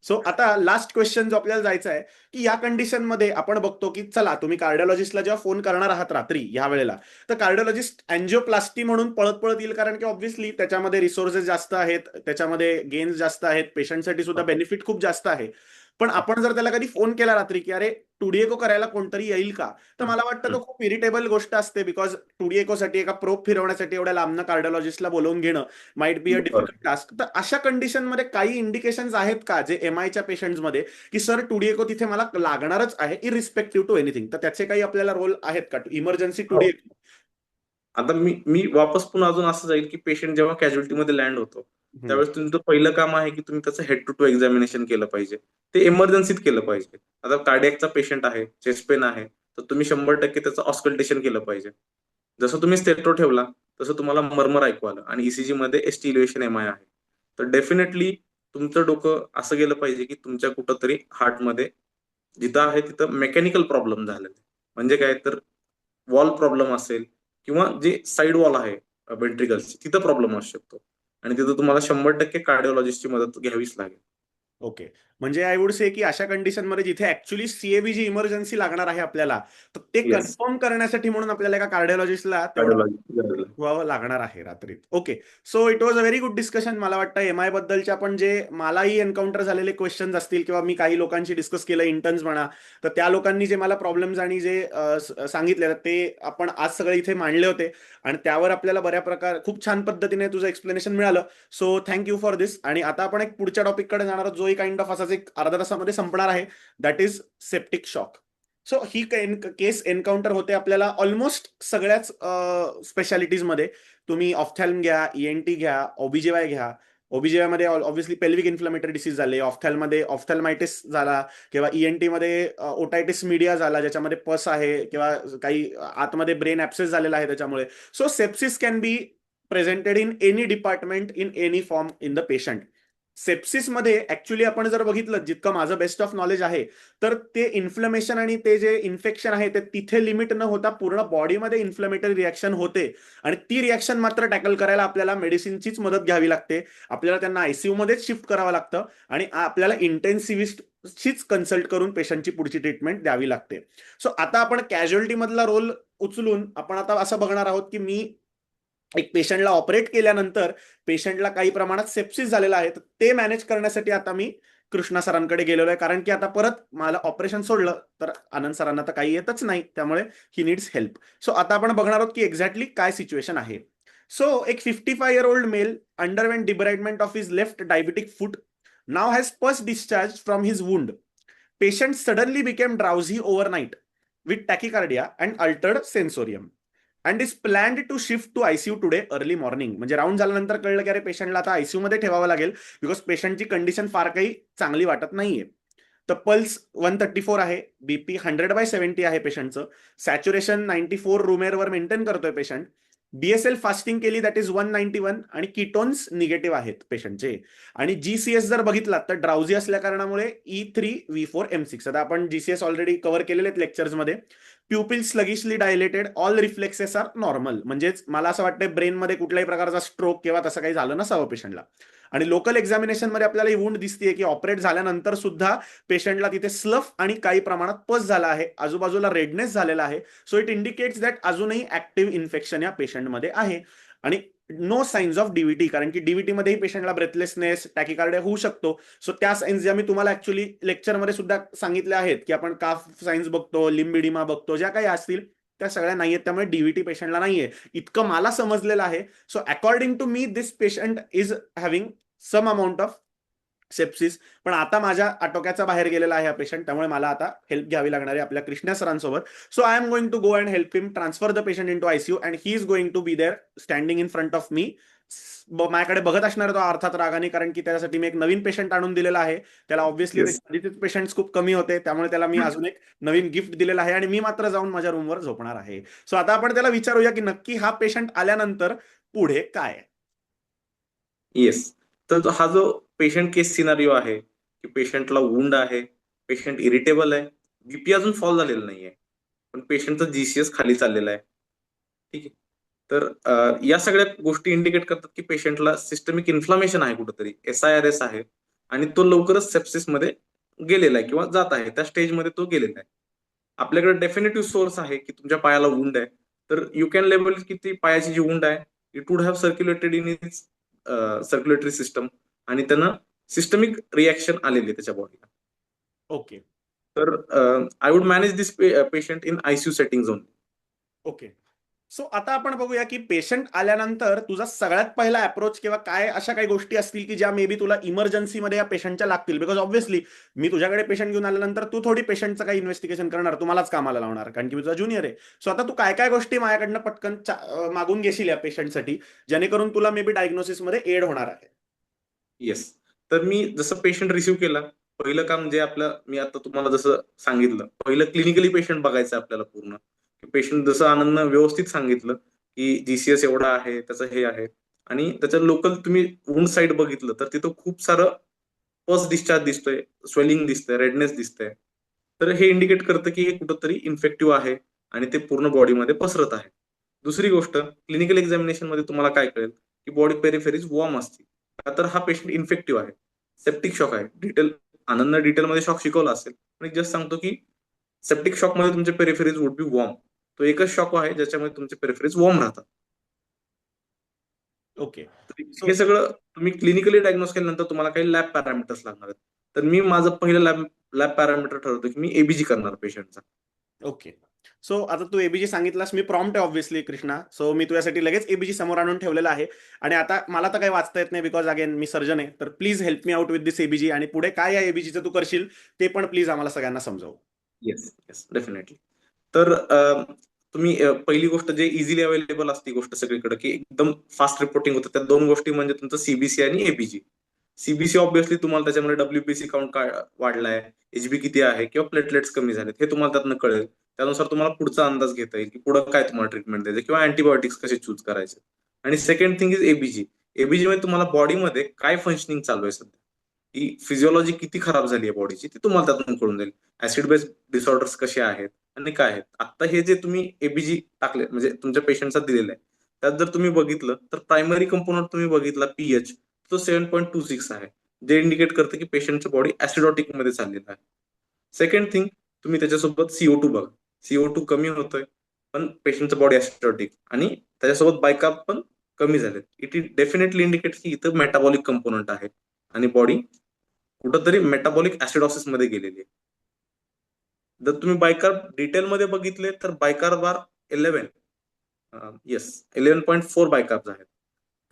सो आता लास्ट क्वेश्चन जो आपल्याला जायचा आहे की या कंडिशनमध्ये आपण बघतो की चला तुम्ही कार्डिओलॉजिस्टला जेव्हा फोन करणार आहात रात्री या वेळेला, तर कार्डिओलॉजिस्ट अँजिओप्लास्टी म्हणून पळत पळत येईल, कारण की ऑब्व्हियसली त्याच्यामध्ये रिसोर्सेस जास्त आहेत, त्याच्यामध्ये गेन्स जास्त आहेत, पेशंटसाठी सुद्धा बेनिफिट खूप जास्त आहे. पण आपण जर त्याला कधी फोन केला रात्री की अरे टूडीएको करायला कोणतरी येईल का, तर मला वाटतं तो खूप इरिटेबल गोष्ट असते, बिकॉज टूडीएकोसाठी एका प्रोब फिरवण्यासाठी एवढ्या लांबनं कार्डिओलॉजिस्टला बोलवून घेणं might be a difficult task. तर अशा कंडिशनमध्ये काही इंडिकेशन्स आहेत का जे एमआयच्या पेशंट्समध्ये की सर टूडीएको तिथे मला लागणारच आहे इरिस्पेक्टिव्ह टू एनिथिंग, तर त्याचे काही आपल्याला रोल आहेत का इमर्जन्सी हो. टूडीएको? आता मी वापस पुन्हा अजून असं जाईल की पेशंट जेव्हा कॅज्युअल्टीमध्ये लँड होतो त्यावेळेस तुमचं पहिलं काम आहे की तुम्ही त्याचं हेड टू टू एक्झामिनेशन केलं पाहिजे. ते इमर्जन्सीत केलं पाहिजे. आता कार्डियकचा पेशंट आहे, चेस्ट पेन आहे, तर तुम्ही 100% त्याचं ऑस्कल्टेशन केलं पाहिजे. जसं तुम्ही स्टेट्रो ठेवला तसं तुम्हाला मर्मर ऐकू आलं आणि ईसीजी मध्ये एसटी इलेव्हेशन एमआय आहे, तर डेफिनेटली तुमचं डोकं असं गेलं पाहिजे की तुमच्या कुठंतरी हार्टमध्ये जिथं आहे तिथं मेकॅनिकल प्रॉब्लेम झालेला आहे. म्हणजे काय तर वॉल प्रॉब्लेम असेल किंवा जे साईड वॉल आहे वेंट्रिकल्सची तिथं प्रॉब्लेम असू शकतो आणि तिथं तुम्हाला 100% कार्डिओलॉजिस्टची मदत घ्यावीच लागेल. ओके, म्हणजे आय वुड से की अशा कंडिशनमध्ये जिथे ऍक्च्युली सीएबीजी इमर्जन्सी लागणार आहे आपल्याला, तर ते येस, कन्फर्म करण्यासाठी म्हणून आपल्याला एका कार्डिओलॉजिस्टला तेवढं कार्डिओलॉजी. व्हावं लागणार आहे रात्रीत. Okay, so it was a very good discussion. मला वाटतं एमआय बद्दलच्या पण जे मलाही एन्काउंटर झालेले क्वेश्चन्स असतील किंवा मी काही लोकांशी डिस्कस केलं इंटर्न्स म्हणा, तर त्या लोकांनी जे मला प्रॉब्लेम्स आणि जे सांगितले ते आपण आज सगळे इथे मांडले होते आणि त्यावर आपल्याला बऱ्या प्रकार खूप छान पद्धतीने तुझं एक्सप्लेनेशन मिळालं. सो थँक्यू फॉर दिस. आणि आता आपण एक पुढच्या टॉपिककडे जाणार आहोत जो काइंड ऑफ असाच एक अर्ध्या तासामध्ये संपणार आहे, that is septic shock. So he case encounter होते आपल्याला ऑलमोस्ट सगळ्याच स्पेशालिटीजमध्ये. तुम्ही ऑफ्थॅल्म घ्या, ईएनटी घ्या, ओबीजीवाय घ्या. ओबीजीवाय मध्ये ऑब्व्हियसली पेल्विक इन्फ्लमेटरी डिसीज झाले, ऑफ्थॅलमध्ये ऑफ्थॅल्मायटिस झाला, किंवा ईएनटी मध्ये ओटायटिस मीडिया झाला ज्याच्यामध्ये पस आहे किंवा काही आतमध्ये ब्रेन ऍप्सेस झालेला आहे त्याच्यामुळे. So sepsis can be presented in any department in any form in the patient. सेप्सिसमध्ये ऍक्च्युली आपण जर बघितलं, जितकं माझं बेस्ट ऑफ नॉलेज आहे, तर ते इन्फ्लमेशन आणि ते जे इन्फेक्शन आहे ते तिथे लिमिट न होता पूर्ण बॉडीमध्ये इन्फ्लमेटरी रिॲक्शन होते आणि ती रिॲक्शन मात्र टॅकल करायला आपल्याला मेडिसिनचीच मदत घ्यावी लागते. आपल्याला त्यांना आयसीयू मध्येच शिफ्ट करावं लागतं आणि आपल्याला इंटेन्सिव्हिस्टशीच कन्सल्ट करून पेशंटची पुढची ट्रीटमेंट द्यावी लागते. सो आता आपण कॅज्युअल्टी मधला रोल उचलून आपण आता असं बघणार आहोत की मी एक पेशंटला ऑपरेट केल्यानंतर पेशंटला काही प्रमाणात सेप्सिस झालेला आहे, तर ते मॅनेज करण्यासाठी आता मी कृष्णा सरांकडे गेलेलो आहे, कारण की आता परत मला ऑपरेशन सोडलं तर आनंद सरांना तर काही येतच नाही, त्यामुळे ही नीड्स हेल्प. सो आता आपण बघणार आहोत की एक्झॅक्टली काय सिच्युएशन आहे. सो एक 55-year-old male underwent debridement of his left diabetic foot, now has pus discharge from his wound. Patient suddenly became drowsy overnight with tachycardia and altered sensorium and is planned to shift to ICU today early morning. म्हणजे round झाल्यानंतर कळलं की अरे पेशंटला आता ICU मध्ये ठेवावं लागेल, बिकॉज पेशंटची कंडिशन फार काही चांगली वाटत नाहीये. तर पल्स 134 आहे, बीपी 100/70 आहे पेशंटचं, सॅच्युरेशन 94 रुमेरवर मेंटेन करतोय पेशंट, बीएसएल फास्टिंग केली दॅट इज 191 आणि किटोन्स निगेटिव्ह आहेत पेशंटचे. आणि जीसीएस जर बघितला तर ड्राउझी असल्या कारणामुळे E3V4M6. आता आपण जीसीएस ऑलरेडी कव्हर केलेले आहेत लेक्चर्समध्ये. Pupil sluggishly dilated, all reflexes are normal. म्हणजेच मला असं वाटतं ब्रेनमध्ये कुठल्याही प्रकारचा स्ट्रोक किंवा तसं काही झालं नसावं पेशंटला. आणि लोकल एक्झामिनेशन मध्ये आपल्याला ही वुंड दिसते की ऑपरेट झाल्यानंतर सुद्धा पेशंटला तिथे स्लफ आणि काही प्रमाणात पस झाला आहे, आजूबाजूला रेडनेस झालेला आहे. सो इट इंडिकेट्स दॅट अजूनही ऍक्टिव्ह इन्फेक्शन या पेशंटमध्ये आहे. आणि नो साइन्स ऑफ डीव्हीटी, कारण की डीव्हीटी मध्येही पेशंटला ब्रेथलेसनेस, टॅकिकार्डिया होऊ शकतो. सो त्या साइन्स ज्या मी तुम्हाला ऍक्च्युली लेक्चरमध्ये सुद्धा सांगितल्या आहेत की आपण काफ साइन्स बघतो, लिम्बिडिमा बघतो, ज्या काही असतील त्या सगळ्या नाहीयेत, त्यामुळे डीव्हीटी पेशंटला नाहीये इतकं मला समजलेलं आहे. So according to me this patient is having some amount of sepsis. पण आता माझ्या आटोक्याचा बाहेर गेलेला आहे हा पेशंट, त्यामुळे मला आता हेल्प घ्यावी लागणार आहे आपल्या कृष्णा सरांसोबत. So I am going to go and help him transfer the patient in to ICU and he is going to be there standing in front of me. माझ्याकडे बघत असणार तो अर्थात रागाने, कारण की त्यासाठी मी एक नवीन पेशंट आणून दिलेला आहे. त्याला ऑब्व्हियसली येस. आधीचे पेशंट खूप कमी होते, त्यामुळे त्याला मी अजून एक नवीन गिफ्ट दिलेलं आहे आणि मी मात्र जाऊन माझ्या रूमवर झोपणार आहे. सो आता आपण त्याला विचारूया की नक्की हा पेशंट आल्यानंतर पुढे काय. येस. तर हा जो पेशंट केस सिनारिओ आहे, की पेशंटला वुंड आहे, पेशंट इरिटेबल आहे, बीपी अजून फॉल झालेला नाहीये, पण पेशंटचा जीसीएस खाली चाललेला आहे. ठीक आहे. तर या सगळ्या गोष्टी इंडिकेट करतात की पेशंटला सिस्टमिक इन्फ्लामेशन आहे, कुठेतरी SIRS आहे आणि तो लवकरच सेप्सिसमध्ये गेलेला आहे किंवा जात आहे, त्या स्टेजमध्ये तो गेलेला आहे. आपल्याकडे डेफिनेटिव्ह सोर्स आहे की तुमच्या पायाला वुंड आहे, तर यू कॅन लेबल की ती पायाची जी वुंड आहे it would have circulated in its circulatory system आणि त्यांना सिस्टमिक रिॲक्शन आलेली आहे त्याच्या बॉडीला. ओके. तर I would manage this patient in ICU setting zone. Okay. So आता आपण बघूया की पेशंट आल्यानंतर तुझा सगळ्यात पहिला अप्रोच किंवा काय अशा काही गोष्टी असतील की ज्या मे बी तुला इमर्जन्सीमध्ये या पेशंटच्या लागतील. बिकॉज ऑब्व्हियसली मी तुझ्याकडे पेशंट घेऊन आल्यानंतर तू थोडी पेशंटचं काही इन्व्हेस्टिगेशन करणार, तुम्हालाच कामाला लावणार, कारण की तुझा ज्युनियर आहे. सो आता तू काय काय गोष्टी माझ्याकडनं पटकन मागून घेशील या पेशंटसाठी, जेणेकरून तुला मे बी डायग्नोसिसमध्ये एड होणार आहे. येस. तर मी जसं पेशंट रिसिव्ह केला, पहिलं काम जे आपलं, मी आता तुम्हाला जसं सांगितलं, पहिलं क्लिनिकली पेशंट बघायचं आपल्याला पूर्ण. पेशंट जसं आनंदनं व्यवस्थित सांगितलं की जीसीएस एवढा आहे, त्याचं हे आहे आणि त्याच्या लोकल तुम्ही वुंड साईड बघितलं तर तिथं खूप सारं पस डिस्चार्ज दिसतोय, स्वेलिंग दिसतंय, रेडनेस दिसतंय. तर हे इंडिकेट करतं की हे कुठंतरी इन्फेक्टिव्ह आहे आणि ते पूर्ण बॉडीमध्ये पसरत आहे. दुसरी गोष्ट, क्लिनिकल एक्झामिनेशन मध्ये तुम्हाला काय कळेल की बॉडी पेरिफेरीज वॉर्म असते, का तर हा पेशंट इन्फेक्टिव्ह आहे, सेप्टिक शॉक आहे. आनंदनं डिटेलमध्ये शॉक शिकवला असेल, पण जस्ट सांगतो की सेप्टिक शॉक मध्ये तुमचे पेरिफेरीज वुड बी वॉर्म. तो एकच शॉक आहे ज्याच्यामध्ये तुमचे पेरिफेरीज वॉर्म राहतात. ओके. हे सो सगळं तुम्ही क्लिनिकली डायग्नोस केल्यानंतर तुम्हाला काही लॅब पॅरामीटर्स लागणार आहेत. तर मी माझं पहिलं लॅब पॅरामीटर ठरवतो की मी एबीजी करणार पेशंटचा. ओके. सो आता तू एबीजी सांगितलास, मी प्रॉम्प्ट आहे ऑब्व्हियसली कृष्णा, सो मी तुझ्यासाठी लगेच एबीजी समोर आणून ठेवलेला आहे. आणि आता मला तर काही वाचता येत नाही बिकॉज अगेन मी सर्जन आहे, तर please help me out with this ABG, आणि पुढे काय या एबीजीचं तू करशील ते पण प्लीज आम्हाला सगळ्यांना समजव. Yes, yes, definitely. तर तुम्ही पहिली गोष्ट जे इझिली अवेलेबल असते गोष्ट सगळीकडे की एकदम फास्ट रिपोर्टिंग होतं, त्या दोन गोष्टी म्हणजे तुमचं सीबीसी आणि एबीजी. सीबीसी ऑब्व्हियसली तुम्हाला त्याच्यामध्ये डब्ल्यूबीसी काउंट काय वाढलाय, एचबी किती आहे किंवा प्लेटलेट्स कमी झालेत हे तुम्हाला त्यातनं कळेल. त्यानुसार तुम्हाला पुढचा अंदाज घेता येईल की पुढे काय तुम्हाला ट्रीटमेंट द्यायचं किंवा अँटीबायोटिक्स कसे चूज करायचे. आणि second thing is ABG. ABG मध्ये तुम्हाला बॉडीमध्ये काय फंक्शनिंग चालू आहे सध्या, ही फिजिओलॉजी किती खराब झाली आहे बॉडीची ती तुम्हाला त्यातून कळून जाईल. ऍसिड बेस डिसऑर्डर्स कसे आहेत आणि काय आहेत. आता हे जे तुम्ही एबीजी टाकले म्हणजे तुमच्या पेशंटचा दिलेला आहे, त्यात जर तुम्ही बघितलं तर प्रायमरी कंपोनंट तुम्ही बघितला पीएच, तो 7.26 आहे, जे इंडिकेट करतं की पेशंटची बॉडी ऍसिडॉटिक मध्ये चाललेला आहे. सेकंड थिंग, तुम्ही त्याच्यासोबत CO2 बघा. CO2 कमी होतोय, पण पेशंटचं बॉडी ऍसिडॉटिक आणि त्याच्यासोबत बायकार्ब पण कमी झाले. इट इज डेफिनेटली इंडिकेट्स की इथं मेटाबॉलिक कंपोनंट आहे आणि बॉडी कुठंतरी मेटाबॉलिक ऍसिडॉसिस मध्ये गेलेली आहे. जर तुम्ही बायकार्ब डिटेलमध्ये बघितले तर बायकार्ब आर 11, येस 11.4 बायकार्ब आहेत.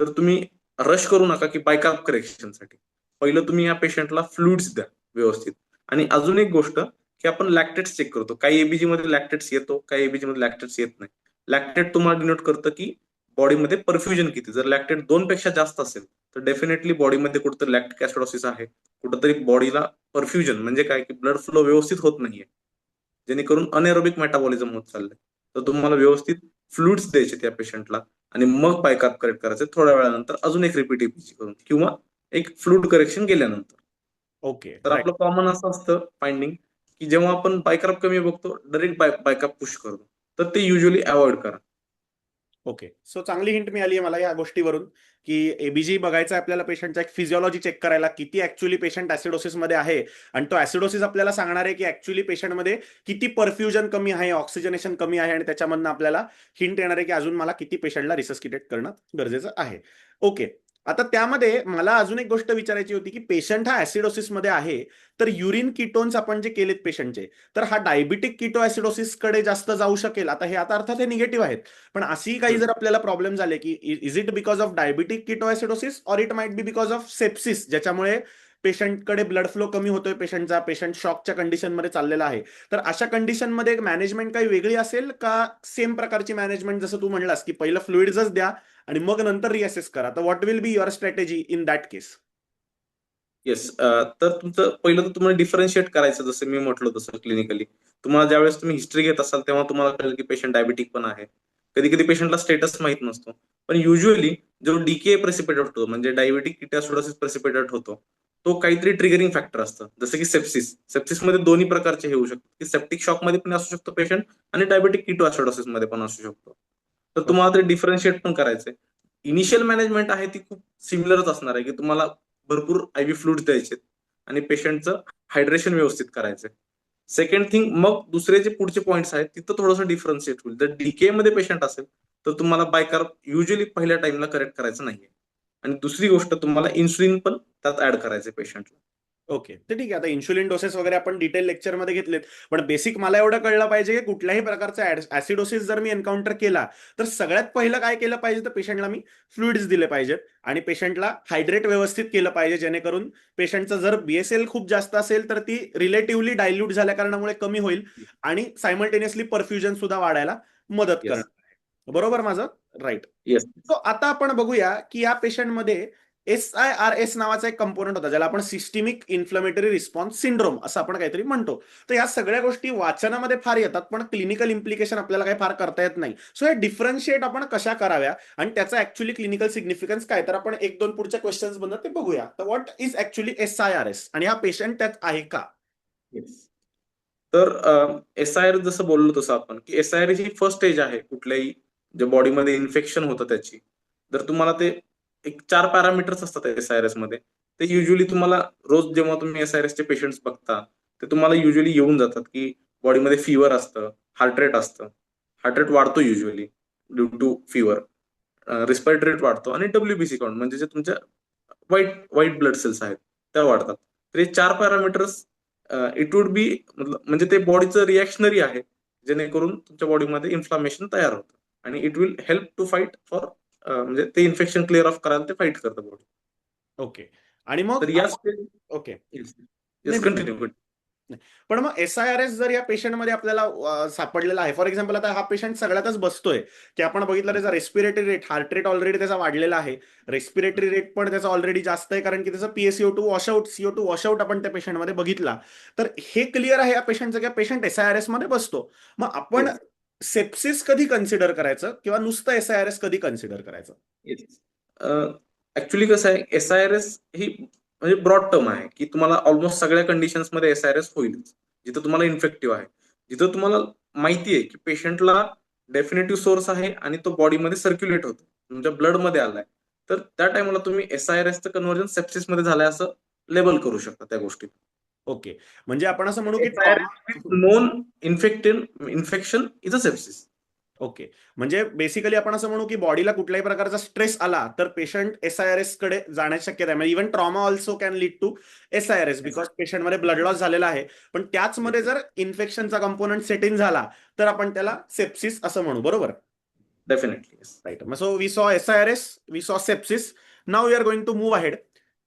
तर तुम्ही रश करू नका की बायकार्ब करेक्शनसाठी. पहिलं तुम्ही या पेशंटला फ्लुइड्स द्या व्यवस्थित. आणि अजून एक गोष्ट की आपण लॅक्टेट्स चेक करतो, काही एबीजी मध्ये लॅक्टेट्स येतो, काही एबीजी मध्ये लॅक्टेट्स येत नाही. लॅक्टेट तुम्हाला डिनोट करतं की बॉडीमध्ये परफ्युजन किती. जर लॅक्टेट 2 पेक्षा जास्त असेल तर डेफिनेटली बॉडीमध्ये कुठेतरी लॅक्टिक ऍसिडोसिस आहे, कुठेतरी बॉडीला परफ्युजन म्हणजे काय की ब्लड फ्लो व्यवस्थित होत नाहीये, जेणेकरून अनएरोबिक मेटाबॉलिझम होत चाललंय. तर तुम्हाला व्यवस्थित फ्लुइड्स द्यायचे त्या पेशंटला आणि मग बायकार्ब करेक्ट करायचं थोड्या वेळानंतर अजून एक रिपीट एबीजी करून किंवा एक फ्लुइड करेक्शन गेल्यानंतर. ओके. तर राईट. आपलं कॉमन असं असतं फाइंडिंग की जेव्हा आपण बायकार्ब कमी बघतो डायरेक्ट बायकार्ब पुश करतो, तर ते युजली अवॉइड करा. ओके. सो चांगली हिंट मिळाली आहे मला या गोष्टीवरून, की एबीजी बघायचा आहे आपल्याला पेशंटचा, एक फिजिओलॉजी चेक करायला किती ऍक्च्युअली पेशंट ऍसिडोसिसमध्ये आहे, आणि तो ऍसिडोसिस आपल्याला सांगणार आहे की ऍक्च्युअली पेशंटमध्ये किती परफ्युजन कमी आहे, ऑक्सिजनेशन कमी आहे, आणि त्याच्यामधनं आपल्याला हिंट येणार आहे की अजून मला किती पेशंटला रिसस्किटेट करणं गरजेचं आहे. ओके. आता त्यामध्ये मला अजून एक गोष्ट विचारायची होती की पेशंट हा ऍसिडोसिसमध्ये आहे, तर युरिन किटोन्स आपण जे केलेत पेशंटचे, तर हा डायबिटिक किटो कडे जास्त जाऊ शकेल. आता हे आता अर्थात हे निगेटिव्ह आहेत, पण अशी काही जर आपल्याला प्रॉब्लेम झाले की is it because of diabetic ketoacidosis or it might be because of sepsis, ज्याच्यामुळे पेशंटकडे ब्लड फ्लो कमी होतोय पेशंटचा, पेशंट शॉकच्या कंडिशनमध्ये चाललेला आहे, तर अशा कंडिशनमध्ये मॅनेजमेंट काही वेगळी असेल का सेम प्रकारची मॅनेजमेंट, जसं तू म्हणलास की पहिलं फ्लुइड्सच द्या आणि मग नंतर रिअसेस करा, तर what will be your strategy in that case? Yes. तर तुमचं पहिलं तर तुम्हाला डिफरन्शिएट करायचं, जसं मी म्हटलं तसं क्लिनिकली. तुम्हाला ज्यावेळेस तुम्ही हिस्ट्री घेत असाल तेव्हा तुम्हाला कळेल की पेशंट डायबिटिक पण आहे. कधी कधी पेशंटला स्टेटस माहित नसतो. पण युजली जो डीके प्रेसिपिटेट होतो, म्हणजे डायबिटिक किटोसिडोसिस प्रेसिपिटेट होतो, तो काहीतरी ट्रिगरिंग फॅक्टर असतं, जसं की सेप्सिस. सेप्सिसमध्ये दोन्ही प्रकारचे हे होऊ शकतात, की सेप्टिक शॉकमध्ये पण असू शकतो पेशंट आणि डायबिटिक किटोसिडोसिस मध्ये पण असू शकतो. तर तुम्हाला ते डिफरन्शिएट पण करायचंय. इनिशियल मॅनेजमेंट आहे ती खूप सिमिलरच असणार आहे, की तुम्हाला भरपूर आयव्ही फ्लुइड्स द्यायचे आणि पेशंटचं हायड्रेशन व्यवस्थित करायचंय. सेकंड थिंग, मग दुसरे जे पुढचे पॉईंट्स आहेत तिथं थोडंसं डिफरन्शिएट होईल. जर डीके मध्ये पेशंट असेल तर तुम्हाला बायकार्ब युजली पहिल्या टाइमला करेक्ट करायचं नाहीये. आणि दुसरी गोष्ट, तुम्हाला इन्सुलिन पण त्यात ऍड करायचंय पेशंटला. ओके, तर ठीक आहे. आता इन्शुलिन डोसेस वगैरे आपण डिटेल लेक्चरमध्ये घेतलेत, पण बेसिक मला एवढं कळलं पाहिजे की कुठल्याही प्रकारचा ऍसिडोसिस जर मी एन्काउंटर केला तर सगळ्यात पहिलं काय केलं पाहिजे, तर पेशंटला मी फ्लुइड्स दिले पाहिजेत आणि पेशंटला हायड्रेट व्यवस्थित केलं पाहिजे, जेणेकरून पेशंटचं जर बीएसएल खूप जास्त असेल तर ती रिलेटिव्हली डायल्यूट झाल्या कारणामुळे कमी होईल आणि सायमल्टेनियसली परफ्युजन सुद्धा वाढायला मदत येस. करणार. बरोबर माझं? राईट. येस. सो आता आपण बघूया की या पेशंटमध्ये SIRS नावाचा एक कंपोनंट होता, ज्याला आपण सिस्टिमिक इन्फ्लमेटरी रिस्पॉन्स सिंड्रोम असं आपण काहीतरी म्हणतो. तर या सगळ्या गोष्टी वाचनामध्ये फार येतात, पण क्लिनिकल इम्प्लिकेशन आपल्याला काही फार करता येत नाही. सो हे डिफरन्शिएट आपण कशा कराव्या आणि त्याचा ऍक्च्युअली क्लिनिकल सिग्निफिकन्स काय, तर आपण एक दोन पुढच्या क्वेश्चन्स बनत ते बघूया. तर व्हॉट इज ऍक्च्युअली SIRS आणि हा पेशंट त्यात आहे का? येस. तर SIR जसं बोललो तसं आपण, की SIR ही फर्स्ट स्टेज आहे कुठल्याही जे बॉडीमध्ये इन्फेक्शन होतं त्याची. जर तुम्हाला ते एक 4 पॅरामीटर्स असतात SIRS मध्ये. ते युजली तुम्हाला रोज जेव्हा तुम्ही SIRS चे पेशंट्स बघता, ते तुम्हाला युजली येऊन जातात, की बॉडीमध्ये फीवर असतं, हार्ट रेट असतं. हार्ट रेट वाढतो usually due to fever. Respiratory rate वाढतो आणि WBC काउंट, म्हणजे जे तुमच्या व्हाईट व्हाईट ब्लड सेल्स आहेत त्या वाढतात. तर हे 4 पॅरामीटर्स इट वुड बी, म्हणजे ते बॉडीचं रिॲक्शनरी आहे, जेणेकरून तुमच्या बॉडीमध्ये इन्फ्लामेशन तयार होतं आणि it will help to fight for, म्हणजे ते इन्फेक्शन क्लिअर ऑफ करायला ते फाईट करतं बॉडी. ओके. आणि मग तर या स्टेज. ओके. Yes, continue. नाही. पण मग SIRS जर या पेशंटमध्ये आपल्याला सापडलेला आहे, फॉर एक्झाम्पल आता हा पेशंट सगळ्यातच बसतोय, की आपण बघितलं त्याचा respiratory rate, heart rate already त्याचा वाढलेला आहे, रेस्पिरेटरी रेट पण त्याचा ऑलरेडी जास्त आहे, कारण की त्याचा PaCO2 वॉशआउट, CO2 वॉशआउट आपण त्या पेशंटमध्ये बघितला. तर हे क्लिअर आहे या पेशंटचं की पेशंट SIRS मध्ये बसतो. मग आपण येस. सेप्सिस कधी कन्सिडर करायचं किंवा नुसतं SIRS कधी कन्सिडर करायचं? येस. ऍक्च्युली कसं आहे, SIRS ही म्हणजे ब्रॉड टर्म आहे, की तुम्हाला ऑलमोस्ट सगळ्या कंडिशन्स मध्ये SIRS होईलच. जिथं तुम्हाला इन्फेक्टिव्ह आहे, जिथं तुम्हाला माहिती आहे की पेशंटला डेफिनेटिव्ह सोर्स आहे आणि तो बॉडीमध्ये सर्क्युलेट होतो, तुमच्या ब्लड मध्ये आलाय, तर त्या टाइमला तुम्ही SIRSचं कन्व्हर्जन सेप्सिस मध्ये झालंय असं लेबल करू शकता त्या गोष्टी. ओके. म्हणजे आपण असं म्हणू की SIRS trauma. With non infection is a sepsis. Okay. म्हणजे बेसिकली आपण असं म्हणू की बॉडीला कुठल्याही प्रकारचा स्ट्रेस आला तर पेशंट SIRS कडे जाण्याची शक्यता आहे. म्हणजे even trauma also can lead to SIRS, because पेशंटमध्ये ब्लड लॉस झालेला आहे. पण त्याचमध्ये जर इन्फेक्शनचा कंपोनंट सेट इन झाला तर आपण त्याला सेप्सिस असं म्हणू. बरोबर? Definitely. Right. So we saw SIRS, we saw sepsis. Now we are going to move ahead,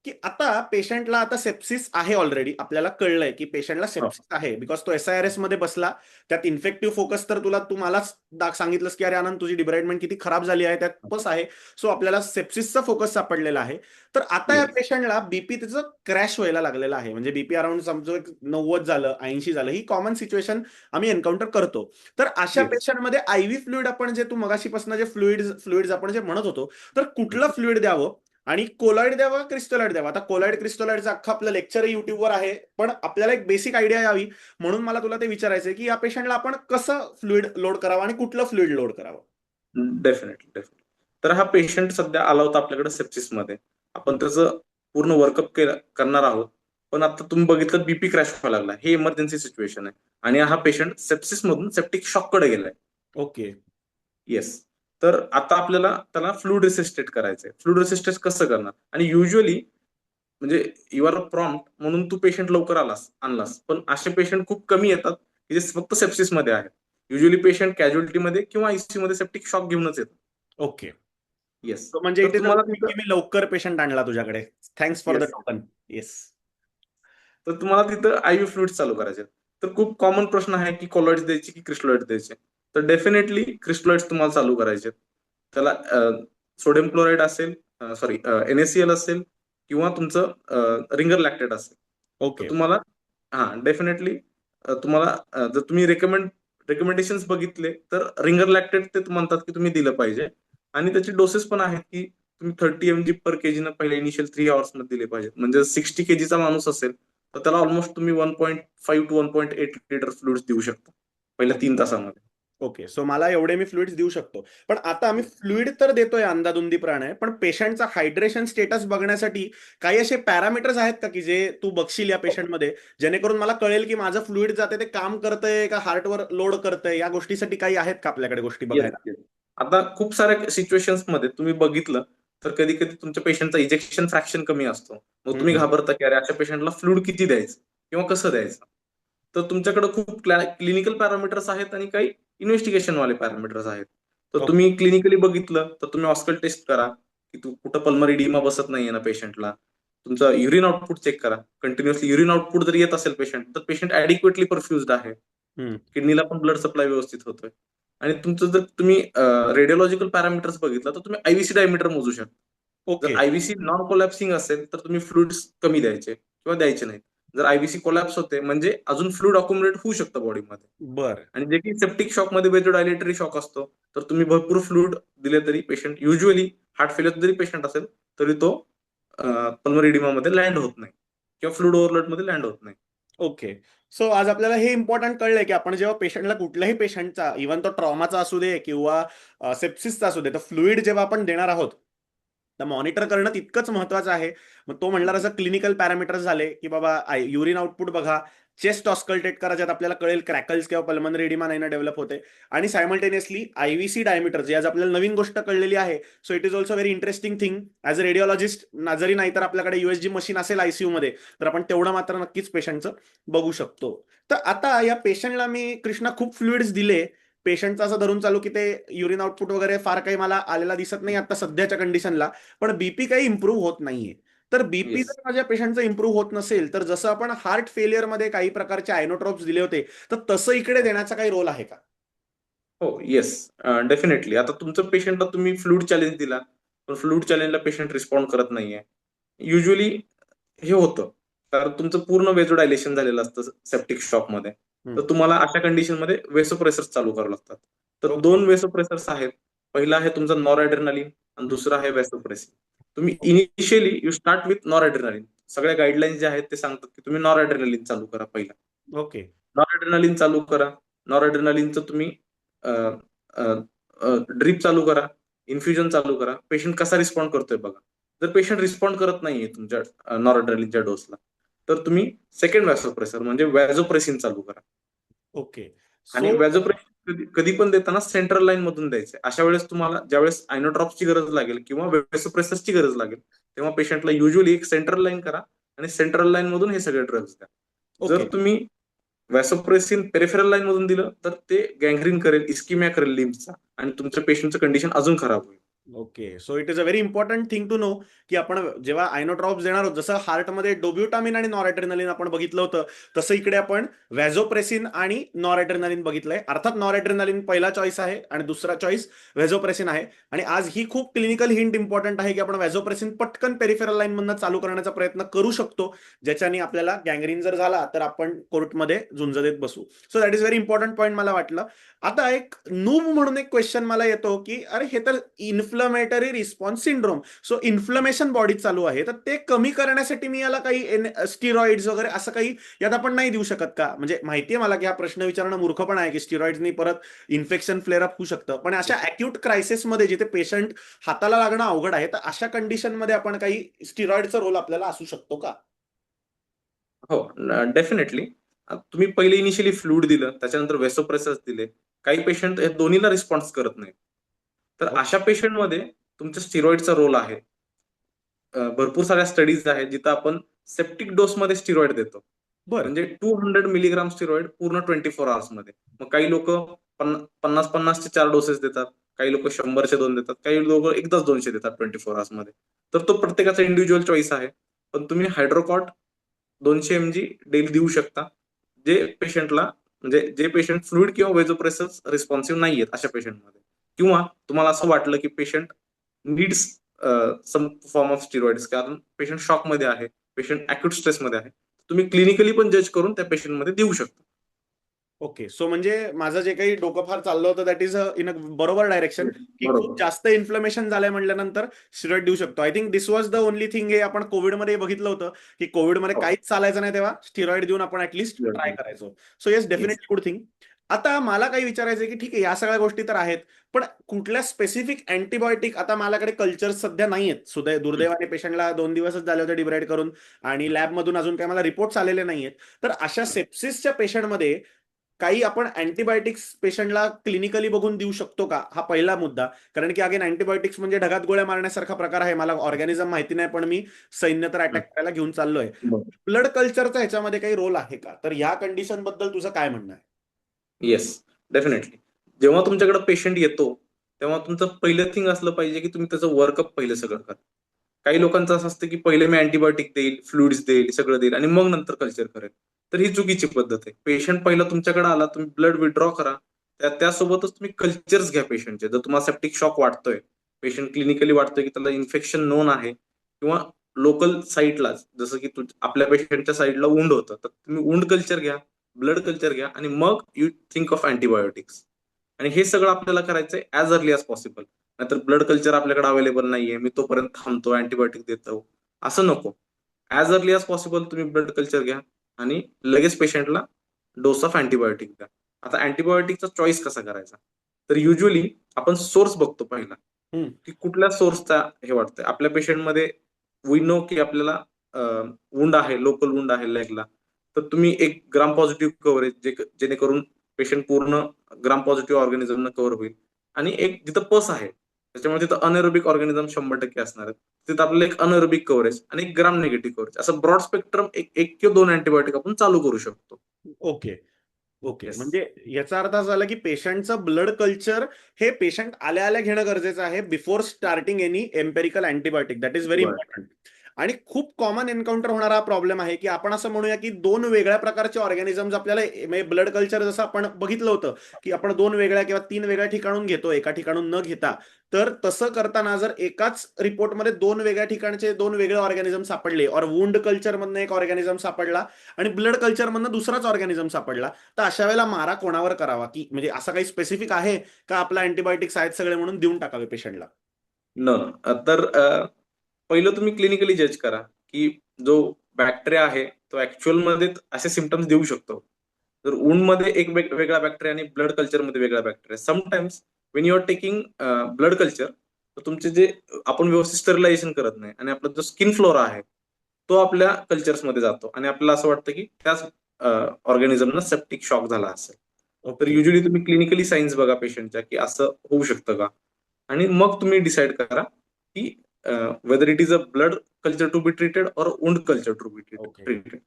की आता पेशंटला आता सेप्सिस आहे, ऑलरेडी आपल्याला कळलंय की पेशंटला सेप्सिस आहे, बिकॉज तो SIRS मध्ये बसला. त्यात इन्फेक्टिव्ह फोकस तर तू मलाच सांगितलंस की अरे आनंद, तुझी डिब्राइडमेंट किती खराब झाली आहे, त्यात बस आहे. सो आपल्याला सेप्सिसचा फोकस सापडलेला आहे. तर आता या पेशंटला बीपी त्याचं क्रॅश व्हायला लागलेलं आहे, म्हणजे बीपी अराउंड समजो 90 झालं, 80 झालं, ही कॉमन सिच्युएशन आम्ही एन्काउंटर करतो. तर अशा पेशंटमध्ये आयव्ही फ्लुइड, आपण जे तू मगाशीपासून जे फ्लुइड्स आपण जे म्हणत होतो, तर कुठलं फ्लुइड द्यावं आणि कोलॉइड द्यावा, क्रिस्टोलाइड द्यावा? आता कोलॉइड क्रिस्टोलाइडचं अख्खं आपलं लेक्चर युट्यूबवर आहे, पण आपल्याला एक बेसिक आयडिया यावी म्हणून मला तुला ते विचारायचंय की या पेशंटला आपण कसं फ्लुइड लोड करावं आणि कुठलं फ्लुइड लोड करावं? डेफिनेटली. तर हा पेशंट सध्या आला होता आपल्याकडे सेप्सिस मध्ये. आपण त्याचं पूर्ण वर्कअप करणार आहोत. पण आता तुम्ही बघितलं बीपी क्रॅश व्हायला लागला, हे इमर्जन्सी सिच्युएशन आहे आणि हा पेशंट सेप्सिस मधून सेप्टिक शॉक कडे गेलाय. ओके. येस. तर आता आपल्याला त्याला फ्लूइड रेसिस्टेट करायचंय. फ्लूइड रेसिस्टेट कसं करणार? आणि युजली, म्हणजे यू आर प्रॉम्प्ट म्हणून तू पेशंट लवकर आणलास, पण असे पेशंट खूप कमी येतात की जे फक्त सेप्सिस मध्ये आहेत. युजली पेशंट कॅज्युअलिटी मध्ये किंवा आयसीयू मध्ये सेप्टिक शॉक घेऊनच येतात. ओके. येस. म्हणजे तर इट इज अ तुम्हाला गुड की मी लवकर पेशंट आणला तुझ्याकडे. Thanks for the yes. Token. Yes. तर तुम्हाला तिथं आयव्ही फ्लुइड्स चालू करायचे. तर खूप कॉमन प्रश्न आहे की कॉलॉइड्स द्यायचे की क्रिस्टलॉइड्स द्यायचे. तर डेफिनेटली क्रिस्टलॉइड्स तुम्हाला चालू करायचे. त्याला सोडियम क्लोराईड असेल, सॉरी NaCl असेल किंवा तुमचं रिंगर लॅक्टेट असेल. तर ओके. तुम्हाला डेफिनेटली तुम्हाला जर तुम्ही रेकमेंडेशन्स बघितले तर रिंगर लॅक्टेट ते म्हणतात की तुम्ही दिलं पाहिजे. आणि त्याचे डोसेस पण आहेत की तुम्ही 30 mg पर केजी न पहिले इनिशियल 3 hours मध्ये दिले पाहिजेत. म्हणजे 60 kg माणूस असेल तर त्याला ऑलमोस्ट तुम्ही 1.5 to 1.8 लिटर फ्लुइड्स देऊ शकता पहिल्या 3 तासामध्ये. ओके. सो मला एवढे मी फ्लुइड्स देऊ शकतो. पण आता आम्ही फ्लुइड तर देतोय अंदाधुंदीपणे, पण पेशंटचा हायड्रेशन स्टेटस बघण्यासाठी काही असे पॅरामीटर्स आहेत का की जे तू बघशील या पेशंटमध्ये, जेणेकरून मला कळेल की माझं फ्लुइड जाते ते काम करतंय का हार्टवर लोड करतंय, या गोष्टीसाठी काही आहेत का आपल्याकडे गोष्टी येस, बघायला? येस. आता खूप साऱ्या सिच्युएशन्स मध्ये तुम्ही बघितलं तर कधी कधी तुमच्या पेशंटचा इजेक्शन फ्रॅक्शन कमी असतो. मग तुम्ही हम्म. घाबरता की अरे अशा पेशंटला फ्लुइड किती द्यायचं किंवा कसं द्यायचं. तर तुमच्याकडे खूप क्लिनिकल पॅरामीटर्स आहेत आणि काही इन्व्हेस्टिगेशन वाले पॅरामीटर्स आहेत. तर ओके. तुम्ही क्लिनिकली बघितलं तर तुम्ही ऑस्कल टेस्ट करा की तू कुठं पल्मरी डिमा बसत नाहीये ना पेशंटला. तुमचं युरिन आउटपुट चेक करा. कंटिन्युअसली युरिन आउटपुट जर येत असेल पेशंट तर पेशंट ऍडिक्वेटली परफ्युज्ड आहे. हम्म. किडनीला पण ब्लड सप्लाय व्यवस्थित होतोय. आणि तुमचं जर तुम्ही रेडिओलॉजिकल पॅरामीटर्स बघितलं तर तुम्ही आयव्हीसी डायमीटर मोजू शकता. जर ओके. आयव्हीसी नॉन कोलॅप्सिंग असेल तर तुम्ही फ्लुइड्स कमी द्यायचे किंवा द्यायचे नाहीत. जर आयव्हीसी कोलॅप्स होते म्हणजे अजून फ्लुइड अकोमोडेट होऊ शकतं बॉडीमध्ये. बर. आणि जे की सेप्टिक शॉकमध्ये वेझोडायलेटरी शॉक असतो तर तुम्ही भरपूर फ्लुइड दिले तरी पेशंट युजली हार्ट फेलियर जरी पेशंट असेल तरी तो पल्मरी मध्ये लँड होत नाही किंवा फ्लुइड ओव्हरलोड मध्ये लँड होत नाही. ओके. सो आज आपल्याला हे इम्पॉर्टंट कळलंय की आपण जेव्हा पेशंटला, कुठल्याही पेशंटचा, इव्हन तो ट्रॉमाचा असू दे किंवा सेप्सिसचा असू दे, तर फ्लुइड जेव्हा आपण देणार आहोत तर मॉनिटर करणं तितकंच महत्वाचं आहे. मग तो म्हणणार असं क्लिनिकल पॅरामीटर्स झाले की बाबा युरिन आउटपुट बघा, चेस्ट ऑस्कल्टेट करा, ज्यात आपल्याला कळेल क्रॅकल्स किंवा पल्मनरी एडिमा नाही ना डेव्हलप होते. आणि सायमल्टेनियसली आयव्हीसी डायमीटर, जे आज आपल्याला नवीन गोष्ट कळलेली आहे. So it is also very interesting thing. As a radiologist जरी नाही तर आपल्याकडे USG मशीन असेल ICU मध्ये, तर आपण तेवढं मात्र नक्कीच पेशंटचं बघू शकतो. तर आता या पेशंटला मी, कृष्णा, खूप फ्लुइड्स दिले. पेशंटचं असं धरून चालू की ते युरिन आउटपुट वगैरे फार काही मला आलेला दिसत नाही आता सध्याच्या कंडिशनला. पण बीपी काही इम्प्रूव्ह होत नाहीये. तर बीपी येस. जर माझ्या पेशंटचं इम्प्रूव्ह होत नसेल, तर जसं आपण हार्ट फेलियरमध्ये काही प्रकारचे आयनोट्रॉप्स दिले होते, तर तसं इकडे देण्याचा काही रोल आहे का? हो, येस. डेफिनेटली. आता तुमचं पेशंटला तुम्ही फ्लूइड चॅलेंज दिला, पण फ्लूइड चॅलेंजला पेशंट रिस्पॉन्ड करत नाहीये. युजली हे होतं. कारण तुमचं पूर्ण वेझोडायलेशन झालेलं असतं सेप्टिक शॉकमध्ये. तर हम्म. तुम्हाला अशा कंडिशनमध्ये वेसोप्रेसर्स चालू करावे लागतात. तर ओके. 2 वेसोप्रेसर्स आहेत. पहिला आहे तुमचा नॉरएड्रेनालिन आणि हम्म. दुसरा आहे वेसोप्रेसिन. तुम्ही okay. Initially you start with noradrenaline. सगळ्या गाईडलाईन्स जे आहेत ते सांगतात की तुम्ही नॉरएड्रेनालिन चालू करा पहिला. ओके. नॉरएड्रेनालिन चालू करा. नॉरएड्रेनालिनचं तुम्ही ड्रीप चालू करा, इन्फ्युजन चालू करा. पेशंट कसा रिस्पॉन्ड करतोय बघा. जर पेशंट रिस्पॉन्ड करत नाहीये तुमच्या नॉरएड्रेनालिनच्या डोसला, तर तुम्ही सेकंड व्हॅसोप्रेसर म्हणजे व्हॅझोप्रेसिन चालू करा. ओके. आणि सो व्हॅझोप्रेसिन कधी कधी पण देताना सेंट्रल लाईन मधून द्यायचे. अशा वेळेस तुम्हाला ज्यावेळेस आयनोड्रॉप्सची गरज लागेल किंवा व्हॅसोप्रेसरची गरज लागेल, तेव्हा पेशंटला युजली एक सेंट्रल लाईन करा आणि सेंट्रल लाईन मधून हे सगळे ड्रग्स द्या. जर ओके. तुम्ही व्हॅसोप्रेसिन पेरिफेरल लाईन मधून दिलं तर ते गँग्रीन करेल, इस्किमिया करेल लिम्फचा आणि तुमच्या पेशंटचं कंडिशन अजून खराब होईल. Okay. So it is a very important thing to know की आपण जेव्हा आयनोड्रॉप्स देणार आहोत, जसं हार्टमध्ये डोब्युटामिन आणि नॉरएड्रेनालिन आपण बघितलं होतं, तसं इकडे आपण व्हॅझोप्रेसिन आणि नॉरएड्रेनालिन बघितलंय. अर्थात नॉरएड्रेनालिन पहिला चॉईस आहे आणि दुसरा चॉईस व्हॅझोप्रेसिन आहे. आणि आज ही खूप क्लिनिकल हिंट इम्पॉर्टंट आहे की आपण व्हॅझोप्रेसिन पटकन पेरिफेरल लाईन मधनं चालू करण्याचा प्रयत्न करू शकतो, ज्याच्याने आपल्याला गँग्रीन जर झाला तर आपण कोर्टमध्ये झुंज देत बसू. So that is very important point मला वाटलं. आता एक नूब म्हणून एक क्वेश्चन मला येतो की अरे हे तर inflammatory response syndrome, so inflammation बॉडीत चालू आहे, तर ते कमी करण्यासाठी मी याला काही स्टिरॉइड्स वगैरे असं काही यात आपण नाही देऊ शकत का? म्हणजे माहितीये मला की हा प्रश्न विचारणं मूर्खपणा आहे की स्टिरॉइड्सनी परत इन्फेक्शन फ्लेअर अप होऊ शकतं, पण अशा अॅक्यूट क्रायसिसमध्ये जिथे पेशंट हाताला लागणं अवघड आहे, तर अशा कंडिशनमध्ये आपण काही स्टिरॉइडचा रोल आपल्याला असू शकतो का? हो, डेफिनेटली. तुम्ही पहिले इनिशियली फ्लूइड दिलं, त्याच्यानंतर वेसोप्रेसर्स दिले. काही पेशंट हे दोन्हीला रिस्पॉन्स करत नाहीत. तर ओके. अशा पेशंटमध्ये तुमच्या स्टिरॉइडचा रोल आहे. भरपूर साऱ्या स्टडीज आहेत जिथं आपण सेप्टिक डोसमध्ये स्टिरॉइड देतो. बरं. म्हणजे 200 मिलीग्राम स्टिरॉइड पूर्ण 24 अवर्समध्ये. मग काही लोक 50-50चे 4 डोसेस देतात. काही लोक 100चे 2 देतात. काही लोक एकदाच 200 देतात 24 अवर्समध्ये. तर तो प्रत्येकाचा इंडिव्हिज्युअल चॉईस आहे. पण तुम्ही हायड्रोकॉर्ट 200 mg डेली देऊ शकता, जे पेशंटला म्हणजे जे पेशंट फ्लुइड किंवा वेझोप्रेसस रिस्पॉन्सिव्ह नाहीयेत अशा पेशंटमध्ये, किंवा तुम्हाला असं वाटलं की patient needs some form of steroids, कारण पेशंट शॉकमध्ये आहे, पेशंट अॅक्यूट स्ट्रेसमध्ये आहे, तुम्ही क्लिनिकली पण जज करून त्या पेशंटमध्ये देऊ शकता. ओके. सो म्हणजे माझं जे काही डोकं फार चाललं होतं दॅट इज इन अ बरोबर डायरेक्शन, की खूप बरोबर. जास्त इन्फ्लमेशन झालंय म्हटल्यानंतर स्टिरॉइड देऊ शकतो. I think this was the only thing हे आपण कोविडमध्ये बघितलं होतं, की कोविडमध्ये हो. काहीच चालायचं नाही तेव्हा स्टिरॉइड देऊन आपण ऍटलिस्ट ट्राय करायचो. So yes, yes. Definitely good thing. आता मला काही विचारायचं आहे की ठीक आहे, या सगळ्या गोष्टी तर आहेत, पण कुठल्या स्पेसिफिक अँटीबायोटिक, आता माझ्याकडे कल्चर सध्या नाही आहेत, दुर्दैवाने पेशंटला 2 दिवसच झाले होते डिब्राईड करून, आणि लॅबमधून अजून काही मला रिपोर्ट्स आलेले नाहीयेत. तर अशा सेप्सिसच्या पेशंटमध्ये काही आपण अँटीबायोटिक्स पेशंटला क्लिनिकली बघून देऊ शकतो का, हा पहिला मुद्दा. कारण की अगेन अँटीबायोटिक्स म्हणजे ढगात गोळ्या मारण्यासारखा प्रकार आहे. मला ऑर्गॅनिझम माहिती नाही, पण मी सैन्य तर अटॅक करायला घेऊन चाललोय. ब्लड कल्चरचा ह्याच्यामध्ये काही रोल आहे का, तर या कंडिशन बद्दल तुझं काय म्हणणं आहे? Yes, definitely. जेव्हा तुमच्याकडे पेशंट येतो, तेव्हा तुमचं पहिलं थिंग असलं पाहिजे की तुम्ही त्याचं वर्कअप पहिलं सगळं करा. काही लोकांचं असं असतं की पहिले मी अँटीबायोटिक देईल, फ्लुइड्स देईल, सगळं देईल आणि मग नंतर कल्चर करेल. तर ही चुकीची पद्धत आहे. पेशंट पहिला तुमच्याकडे आला, तुम्ही ब्लड विड्रॉ करा. त्यासोबतच तुम्ही कल्चर्स घ्या पेशंटचे. जर तुम्हाला सेप्टिक शॉक वाटतोय, पेशंट क्लिनिकली वाटतोय की त्याला इन्फेक्शन नोन आहे, किंवा लोकल साईटलाच जसं की आपल्या पेशंटच्या साईडला वुंड होतं, तर तुम्ही वुंड कल्चर घ्या, ब्लड कल्चर घ्या आणि मग यू थिंक ऑफ अँटीबायोटिक्स. आणि हे सगळं आपल्याला करायचंय ऍज अर्ली एज पॉसिबल. नाहीतर ब्लड कल्चर आपल्याकडे अवेलेबल नाहीये, मी तोपर्यंत थांबतो, अँटीबायोटिक देतो, असं नको. ऍज अर्ली एज पॉसिबल तुम्ही ब्लड कल्चर घ्या आणि लगेच पेशंटला डोस ऑफ अँटीबायोटिक द्या. आता अँटीबायोटिकचा चॉईस कसा करायचा, तर युजली आपण सोर्स बघतो पहिला, हम्म. की कुठल्या सोर्सचा हे वाटतंय. आपल्या पेशंटमध्ये वी नो की आपल्याला वुंड आहे, लोकल वुंड आहे लेगला, तर तुम्ही एक ग्राम पॉझिटिव्ह कव्हरेज, जेणेकरून पेशंट पूर्ण ग्राम पॉझिटिव्ह ऑर्गॅनिझम कव्हर होईल. आणि एक जिथं पस आहे, त्याच्यामुळे तिथं अनएरोबिक ऑर्गॅनिझम 100% असणार आहेत. तिथं आपल्याला एक अनएरोबिक कव्हरेज आणि एक ग्राम निगेटिव्ह कव्हरेज, असं ब्रॉड स्पेक्ट्रम एक किंवा 2 अँटीबायोटिक आपण चालू करू शकतो. ओके. Okay, yes. म्हणजे याचा अर्थ असा झाला की पेशंटचं ब्लड कल्चर हे पेशंट आल्या आल्या घेणं गरजेचं आहे before starting any empirical antibiotic. That is very important. आणि खूप कॉमन एन्काउंटर होणारा हा प्रॉब्लेम आहे की आपण असं म्हणूया की दोन वेगळ्या प्रकारचे ऑर्गॅनिझम्स आपल्याला, म्हणजे ब्लड कल्चर जसं आपण बघितलं होतं की आपण दोन वेगळ्या किंवा तीन वेगळ्या ठिकाणून घेतो, एका ठिकाणून न घेता. तर तसं करताना जर एकाच रिपोर्टमध्ये दोन वेगळ्या ठिकाणचे दोन वेगळे ऑर्गॅनिझम सापडले, और वुंड कल्चरमधनं एक ऑर्गॅनिझम सापडला आणि ब्लड कल्चरमधनं दुसराच ऑर्गॅनिझम सापडला, तर अशा वेळेला मारा कोणावर करावा, की म्हणजे असं काही स्पेसिफिक आहे का, आपला अँटीबायोटिक्स आहेत सगळे म्हणून देऊन टाकावे पेशंटला? न तर पहिलं तुम्ही क्लिनिकली जज करा की जो बॅक्टेरिया आहे तो ऍक्च्युअल मध्ये असे सिम्पटम्स देऊ शकतो. तर मध्ये एक वेगळा बॅक्टेरिया आणि ब्लड कल्चरमध्ये वेगळा bacteria. Sometimes when you are taking blood culture, तर तुमचे जे आपण व्यवस्थित स्टरलायझेशन करत नाही आणि आपला जो स्किन फ्लोरा आहे तो आपल्या कल्चर्समध्ये जातो आणि आपल्याला असं वाटतं की त्याच ऑर्गॅनिझमना सेप्टिक शॉक झाला असेल. तर ओके. युजली तुम्ही क्लिनिकली साईन्स बघा पेशंटच्या की असं होऊ शकतं का, आणि मग तुम्ही डिसाईड करा की whether it is a blood culture to be treated or wound culture to be okay. Treated.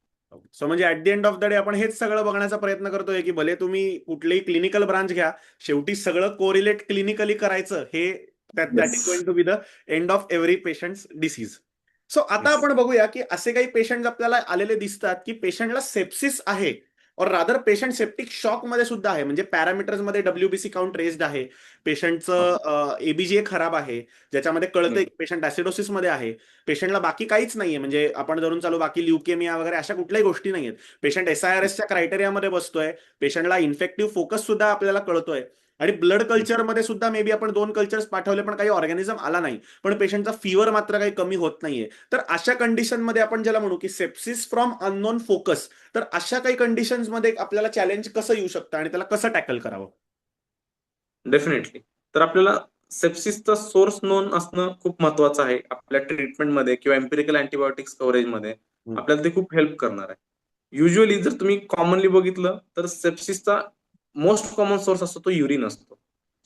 So म्हणजे at the end of the day आपण हेच सगळं बघण्याचा प्रयत्न करतोय की भले तुम्ही कुठलीही क्लिनिकल ब्रांच घ्या, शेवटी सगळं कोरिलेट क्लिनिकली करायचं, हे that yes. Is going to be the end of every patient disease. So आता येस. आपण बघूया की असे काही पेशंट आपल्याला आलेले दिसतात की पेशंटला सेप्सिस आहे, और रादर पेशंट सेप्टिक शॉक मध्ये सुद्धा आहे, म्हणजे पॅरामीटर्स मध्ये डब्ल्यूबीसी काउंट रेस्ड आहे, पेशंटचं एबीजीए खराब आहे, ज्याच्यामध्ये कळतंय की पेशंट ऍसिडोसिस मध्ये आहे, पेशंटला बाकी काहीच नाहीये, म्हणजे आपण धरून चालू बाकी ल्युकेमिया वगैरे अशा कुठल्याही गोष्टी नाहीयेत, पेशंट एसआयआरएसच्या क्रायटेरियामध्ये बसतोय, पेशंटला इन्फेक्टिव्ह फोकस सुद्धा आपल्याला कळतोय, आणि ब्लड कल्चरमध्ये सुद्धा मे बी आपण 2 कल्चर्स पाठवले पण काही ऑर्गॅनिझम आला नाही, पण पेशंटचा फीवर मात्र काही कमी होत नाहीये. तर अशा कंडिशनमध्ये आपण ज्याला म्हणू की सेप्सिस फ्रॉम अननोन फोकस, तर अशा काही कंडिशन्समध्ये आपल्याला चॅलेंज कसं येऊ शकतं आणि त्याला कसं टॅकल करावं? डेफिनेटली. तर आपल्याला सेप्सिसचा सोर्स नोन असणं खूप महत्वाचं आहे आपल्या ट्रीटमेंटमध्ये किंवा एम्पिरिकल अँटीबायोटिक्स कव्हरेजमध्ये. हम्म. आपल्याला ते खूप हेल्प करणार आहे. युजली जर तुम्ही कॉमनली बघितलं तर सेप्सिसचा मोस्ट कॉमन सोर्स असतो तो युरिन असतो.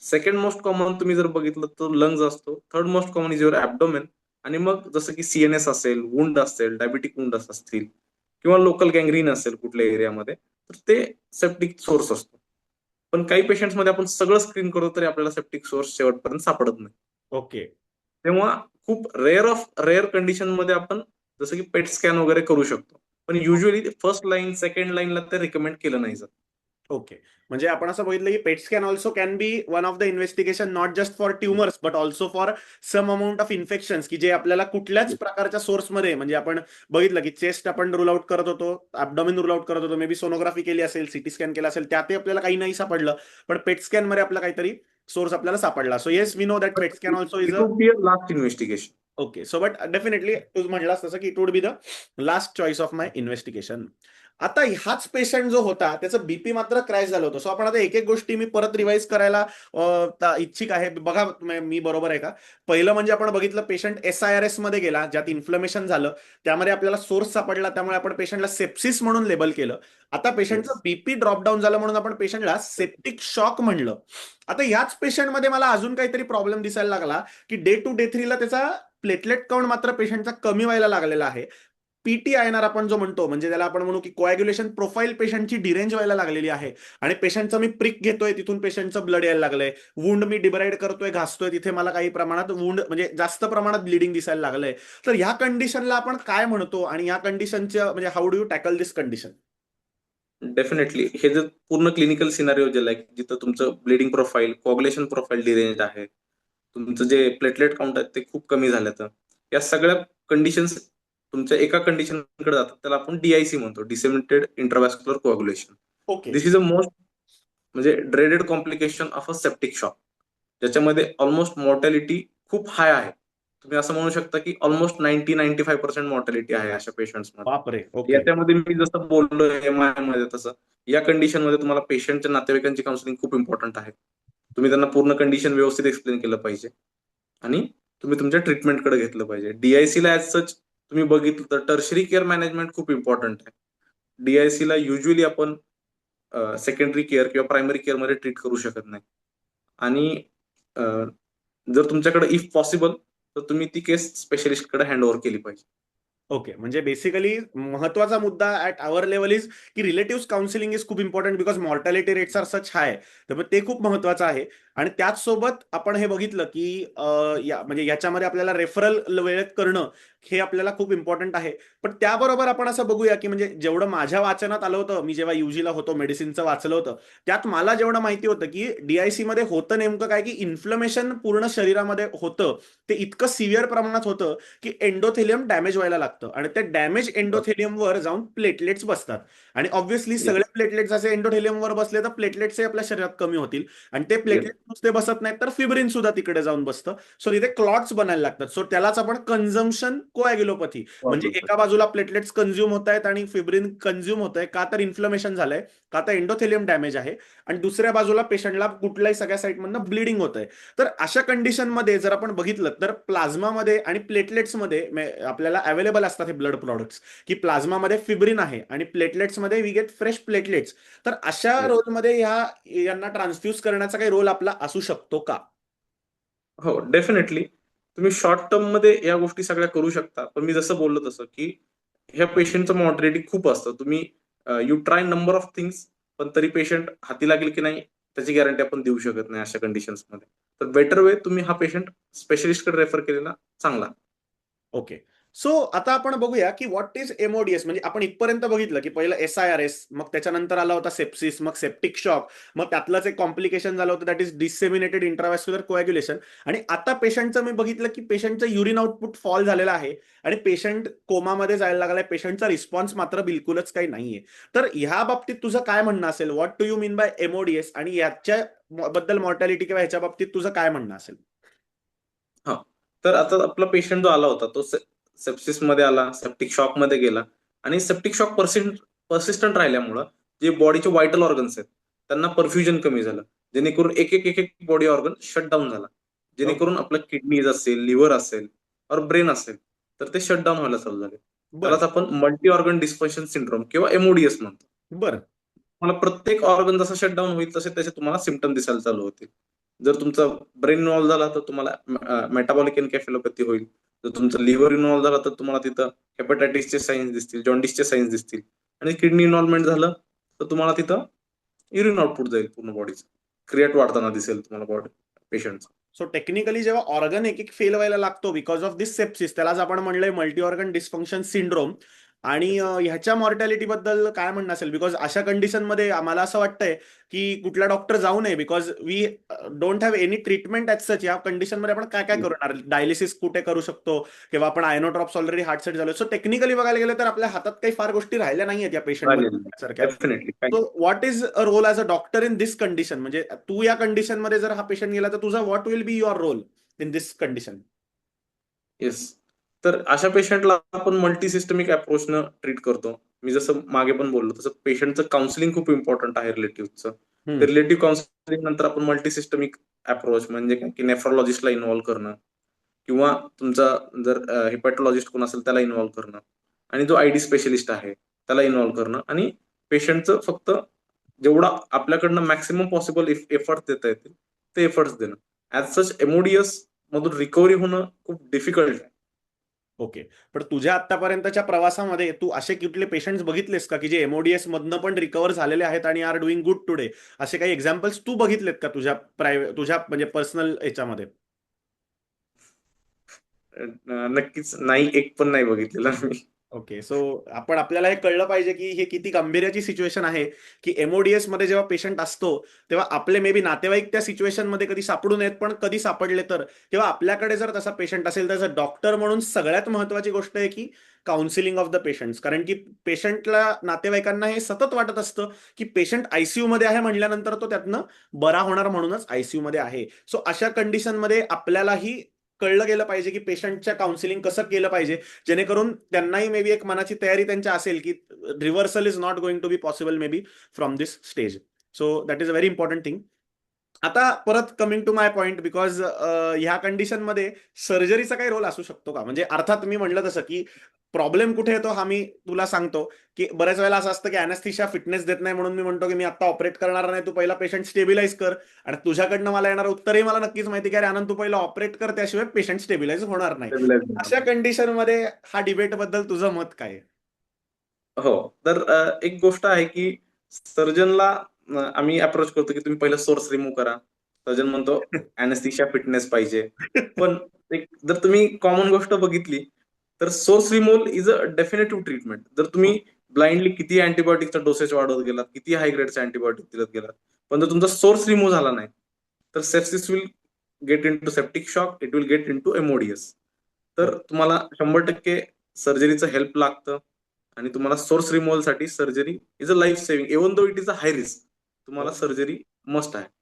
सेकंड मोस्ट कॉमन तुम्ही जर बघितलं तर लंग्स असतो. Third most common is your abdomen. आणि मग जसं की सीएनएस असेल, वुंड असेल, डायबिटिक वुंड असतील, किंवा लोकल गँग्रीन असेल कुठल्या एरियामध्ये, तर ते सेप्टिक सोर्स असतो. पण काही पेशंट्समध्ये आपण सगळं स्क्रीन करतो तरी आपल्याला सेप्टिक सोर्स शेवटपर्यंत सापडत नाही. ओके. तेव्हा खूप रेअर ऑफ रेअर कंडिशन मध्ये आपण जसं की पेट स्कॅन वगैरे करू शकतो. पण युजली फर्स्ट लाईन सेकंड लाईनला ते रिकमेंड केलं नाही जात. ओके. म्हणजे आपण असं बघितलं की PET scan also can be one of the investigation not just for tumours but also for some amount of infections की जे आपल्याला कुठल्याच प्रकारच्या सोर्समध्ये म्हणजे आपण बघितलं की चेस्ट आपण रूल आउट करत होतो, ॲब्डॉमिन रूल आउट करत होतो, मे बी सोनोग्राफी केली असेल, सिटी स्कॅन केला असेल, त्यातही आपल्याला काही नाही सापडलं, पण पेट स्कॅन मध्ये आपला काहीतरी सोर्स आपल्याला सापडला. So yes we know that PET scan also is it a would be a last investigation. Okay. So but definitely तू म्हणलास तसं की it would be the last choice of my investigation. आता हाच पेशंट जो होता त्याचं बीपी मात्र क्रॅश झालं होतं. सो आपण आता एक एक गोष्टी मी परत रिवाईज करायला इच्छुक आहे. बघा मी बरोबर आहे का? पहिलं म्हणजे आपण बघितलं पेशंट SIRS मध्ये गेला ज्यात इन्फ्लमेशन झालं, त्यामध्ये आपल्याला सोर्स सापडला, त्यामुळे आपण पेशंटला सेप्सिस म्हणून लेबल केलं. आता पेशंटचं बीपी ड्रॉपडाऊन झालं म्हणून आपण पेशंटला सेप्टिक शॉक म्हणलं. आता याच पेशंटमध्ये मला अजून काहीतरी प्रॉब्लेम दिसायला लागला की डे 2 डे 3 ला त्याचा प्लेटलेट काउंट मात्र पेशंटचा कमी व्हायला लागलेला आहे. PTINR आपण जो म्हणतो म्हणजे त्याला आपण म्हणू की कोॲग्युलेशन प्रोफाईल पेशंटची डिरेंज व्हायला लागलेली आहे आणि पेशंटचं मी प्रिक घेतोय तिथून पेशंटचं ब्लड यायला लागलंय, वुंड मी डिब्राईड करतोय घासतोय तिथे मला काही प्रमाणात वुंड म्हणजे जास्त प्रमाणात ब्लिडिंग दिसायला लागलंय. तर ह्या कंडिशनला आपण काय म्हणतो आणि या कंडिशनचं म्हणजे how do you tackle this condition? Definitely हे जर पूर्ण क्लिनिकल सिनारिओ जे आहे जिथं तुमचं ब्लिडिंग प्रोफाईल कोऑग्युलेशन प्रोफाईल डिरेंज आहे, तुमचं जे प्लेटलेट काउंट आहे ते खूप कमी झालं, तर या सगळ्या कंडिशन्स तुमच्या एका कंडिशनकडे जातात, त्याला आपण DIC म्हणतो, disseminated intravascular coagulation. Okay. This is a most म्हणजे dreaded complication of a septic shock, ज्याच्यामध्ये ऑलमोस्ट मॉर्टॅलिटी खूप हाय आहे. तुम्ही असं म्हणू शकता की ऑलमोस्ट 90-95% मॉर्टॅलिटी आहे अशा पेशंट्समध्ये. बापरे. ओके. याच्यामध्ये मी जसं बोललो MI मध्ये तसं या कंडिशनमध्ये तुम्हाला पेशंटच्या नातेवाईकांची काउन्सिलिंग खूप इम्पॉर्टंट आहे. तुम्ही त्यांना पूर्ण कंडिशन व्यवस्थित एक्सप्लेन केलं पाहिजे आणि तुम्ही तुमच्या ट्रीटमेंटकडे घेतलं पाहिजे. DICला ऍज सच तुम्ही बघितलं तर टर्शरी केअर मॅनेजमेंट खूप इम्पॉर्टंट आहे. DICला युजली आपण सेकंडरी केअर किंवा प्रायमरी केअरमध्ये ट्रीट करू शकत नाही आणि जर तुमच्याकडे इफ पॉसिबल तर तुम्ही ती केस स्पेशलिस्टकडे हँड केली पाहिजे. ओके. म्हणजे बेसिकली महत्वाचा मुद्दा ऍट आवर लेवल इज की रिलेटिव्ह काउन्सिलिंग इज खूप important because mortality rates are such high. त्यामुळे ते खूप महत्वाचं आहे. आणि त्याचसोबत आपण हे बघितलं की म्हणजे याच्यामध्ये आपल्याला रेफरल वेळेत करणं हे आपल्याला खूप इम्पॉर्टंट आहे. पण त्याबरोबर आपण असं बघूया की म्हणजे जेवढं माझ्या वाचनात आलं होतं, मी जेव्हा UGला होतो मेडिसिनचं वाचलं होतं, त्यात मला जेवढं माहिती होतं की DIC मध्ये होतं नेमकं काय की इन्फ्लमेशन पूर्ण शरीरामध्ये होतं, ते इतकं सिव्हिअर प्रमाणात होतं की एंडोथेलियम डॅमेज व्हायला लागतं आणि त्या डॅमेज एंडोथेलियमवर जाऊन प्लेटलेट्स बसतात आणि ऑब्व्हियसली सगळे प्लेटलेट्स असे एंडोथेलियमवर बसले तर प्लेटलेट्स आपल्या शरीरात कमी होतील आणि ते प्लेटलेट नुसते बसत नाहीत तर फिब्रिन सुद्धा तिकडे जाऊन बसतं. सो तिथे क्लॉट्स बनायला लागतात. सो त्यालाच आपण कन्झम्पशन कोॲग्युलोपॅथी म्हणजे एका बाजूला प्लेटलेट्स कन्झ्युम होत आहेत आणि फिब्रिन कन्झ्युम होत आहे का तर इन्फ्लमेशन झालंय, का तर एंडोथेलियम डॅमेज आहे आणि दुसऱ्या बाजूला पेशंटला कुठल्याही सगळ्या साईडमधनं ब्लिडिंग होत आहे. तर अशा कंडिशनमध्ये जर आपण बघितलं तर प्लाझ्मामध्ये आणि प्लेटलेट्समध्ये आपल्याला अवेलेबल असतात हे ब्लड प्रॉडक्ट्स की प्लाझ्मामध्ये फिब्रिन आहे आणि प्लेटलेट्समध्ये वी गेट फ्रेश प्लेटलेट्स. तर अशा रोलमध्ये यांना ट्रान्सफ्यूज करण्याचा काही रोल आपला असू शकतो का? हो, डेफिनेटली. तुम्ही शॉर्ट टर्म मध्ये या गोष्टी सगळ्या करू शकता. पण मी जसं बोललो तसं की ह्या पेशंटचं मॉर्टॅलिटी खूप असतं. तुम्ही you try number of things, पण तरी पेशंट हाती लागेल की नाही त्याची गॅरंटी आपण देऊ शकत नाही अशा कंडिशन्समध्ये. तर बेटर वे तुम्ही हा पेशंट स्पेशलिस्टकडे रेफर केलेला चांगला. ओके. सो आता आपण बघूया की व्हॉट इज MODS. म्हणजे आपण इथपर्यंत बघितलं की पहिलं SIRS, मग त्याच्यानंतर आला होता सेप्सिस, मग सेप्टिक शॉक, मग त्यातलंच एक कॉम्प्लिकेशन झालं होतं दॅट इज डिसेमिनेटेड इंट्राव्हॅस्क्युलर कोॲग्युलेशन आणि आता पेशंटचं मी बघितलं की पेशंटचं युरिन आउटपुट फॉल झालेलं आहे आणि पेशंट कोमामध्ये जायला लागलाय. पेशंटचा रिस्पॉन्स मात्र बिलकुलच काही नाहीये. तर ह्या बाबतीत तुझं काय म्हणणं असेल? What do you mean by MODS आणि याच्या बद्दल मॉर्टॅलिटी किंवा ह्याच्या बाबतीत तुझं काय म्हणणं असेल? हा, तर आता आपला पेशंट जो आला होता तो सेप्सिस मध्ये आला, सेप्टिक शॉक मध्ये गेला आणि सेप्टिक शॉक पर्सिस्टंट राहिल्यामुळं जे बॉडीचे व्हायटल ऑर्गन्स आहेत त्यांना परफ्युजन कमी झालं, जेणेकरून एक बॉडी ऑर्गन शटडाऊन झाला, जेणेकरून आपलं किडनीज असेल, लिव्हर असेल और ब्रेन असेल तर ते शटडाऊन व्हायला चालू झाले. बरं. त्यालाच आपण मल्टी ऑर्गन डिस्फंक्शन सिंड्रोम किंवा MODS म्हणतो. बरं. मला प्रत्येक ऑर्गन जसं शटडाऊन होईल तसे त्याचे तुम्हाला सिम्पटम दिसायला चालू होतील. जर तुमचा ब्रेन इन्व्हॉल्व झाला तर तुम्हाला मेटाबॉलिक एन्केफेलोपॅथी होईल. जर तुमचं लिव्हर इन्व्हॉल्व झाला तर तुम्हाला तिथं हेपॅटायटिसचे साईन्स दिसतील, जॉन्डिसचे साईन्स दिसतील आणि किडनी इन्व्हॉल्वमेंट झालं तर तुम्हाला तिथं युरिन आउटपुट जाईल पूर्ण बॉडीचं. क्रिएट वाढताना दिसेल तुम्हाला बॉडी पेशंटचं. सो टेक्निकली जेव्हा ऑर्गन एक एक फेल व्हायला लागतो बिकॉज ऑफ दिस सेप्सिस, त्यालाच आपण म्हणलंय मल्टी ऑर्गन डिस्फंक्शन सिंड्रोम. आणि ह्याच्या मॉर्टॅलिटी बद्दल काय म्हणणं असेल? बिकॉज अशा कंडिशनमध्ये आम्हाला असं वाटतंय की कुठला डॉक्टर जाऊ नये, because we don't have any treatment as such. या कंडिशनमध्ये आपण काय काय करणार? डायलिसिस कुठे करू शकतो, किंवा आपण आयनोड्रॉप्स ऑलरेडी हार्ट सेट झालो. सो टेक्निकली बघायला गेलं तर आपल्या हातात काही फार गोष्टी राहिल्या नाहीयेत या पेशंटमध्ये सारख्या. Definitely. So what is a role as a doctor in this condition? म्हणजे तू या कंडिशनमध्ये जर हा पेशंट गेला तर तुझा what will be your role in this condition? Yes. तर अशा पेशंटला आपण मल्टी सिस्टमिक अप्रोचनं ट्रीट करतो. मी जसं मागे पण बोललो तसं पेशंटचं काउन्सिलिंग खूप इम्पॉर्टंट आहे रिलेटिव्हचं. तर रिलेटिव्ह काउन्सिलिंग नंतर आपण मल्टी सिस्टमिक अप्रोच म्हणजे काय की नेफ्रोलॉजिस्टला इन्व्हॉल्व करणं, किंवा तुमचा जर हिपॅटॉलॉजिस्ट कोण असेल त्याला इन्व्हॉल्व करणं, आणि जो आयडी स्पेशलिस्ट आहे त्याला इन्व्हॉल्व करणं, आणि पेशंटचं फक्त जेवढा आपल्याकडनं मॅक्सिमम पॉसिबल एफर्ट्स देता येतील ते एफर्ट्स देणं. ऍज सच एमओडीएस मधून रिकव्हरी होणं खूप डिफिकल्ट आहे. ओके. पण तुझ्या आतापर्यंतच्या प्रवासामध्ये तू असे कुठले पेशंट्स बघितलेस का की जे एमओडीएस मधनं पण रिकव्हर झालेले आहेत आणि आर डुईंग गुड टुडे? असे काही एक्झाम्पल्स तू बघितलेत का तुझ्या म्हणजे पर्सनल याच्यामध्ये? नक्कीच नाही, एक पण नाही बघितलेला मी. ओके. सो आपण आपल्याला हे कळलं पाहिजे की हे किती गांभीर्याची सिच्युएशन आहे, की एमओडीएस मध्ये जेव्हा पेशंट असतो तेव्हा आपले मे बी नातेवाईक त्या सिच्युएशन मध्ये कधी सापडू नयेत, पण कधी सापडले तर तेव्हा आपल्याकडे जर तसा पेशंट असेल तर डॉक्टर म्हणून सगळ्यात महत्वाची गोष्ट आहे की काउन्सिलिंग ऑफ द पेशंट्स. कारण की पेशंटला, नातेवाईकांना हे सतत वाटत असतं की पेशंट आयसीयू मध्ये आहे म्हणल्यानंतर तो त्यातनं बरा होणार म्हणूनच आयसीयू मध्ये आहे. सो अशा कंडिशनमध्ये आपल्यालाही कळलं गेलं पाहिजे की पेशंटच्या काउन्सिलिंग कसं केलं पाहिजे, जेणेकरून त्यांनाही मे बी एक मनाची तयारी त्यांच्या असेल की reversal is not going to be possible may be from this stage. So that is a very important thing. आता परत coming to my point, because ह्या कंडिशनमध्ये सर्जरीचा काही रोल असू शकतो का? म्हणजे अर्थात मी म्हणलं तसं की प्रॉब्लेम कुठे येतो हा मी तुला सांगतो. की बऱ्याच वेळेला असं असतं की अॅनेस्थीशिया फिटनेस देत नाही, म्हणून मी म्हणतो की मी आता ऑपरेट करणार नाही, तू पहिला पेशंट स्टेबिलाईज कर. आणि तुझ्याकडनं मला येणार उत्तरही मला नक्कीच माहिती की अरे आनंद, तू पहिला ऑपरेट कर, त्याशिवाय पेशंट स्टेबिलाईज होणार नाही. अशा कंडिशनमध्ये हा डिबेट बद्दल तुझं मत काय आहे? हो. तर एक गोष्ट आहे की सर्जनला आम्ही अप्रोच करतो की तुम्ही पहिला सोर्स रिमूव्ह करा. सर्जन म्हणतो अॅनेस्थीशिया फिटनेस पाहिजे. पण जर तुम्ही कॉमन गोष्ट बघितली तर source removal is a definitive treatment. जर तुम्ही ब्लाइंडली किती अँटीबायोटिकचा डोसेज वाढवत गेलात, किती हाय ग्रेडचा अँटीबायोटिक दिलत गेलात, पण जर तुमचा सोर्स रिमूव्ह झाला नाही तर sepsis will get in to septic shock, it will get in to MODS. तर तुम्हाला 100% सर्जरीचं हेल्प लागतं, आणि तुम्हाला सोर्स रिमूव्हल साठी surgery is a life saving, even though it is a high risk, तुम्हाला सर्जरी मस्ट आहे.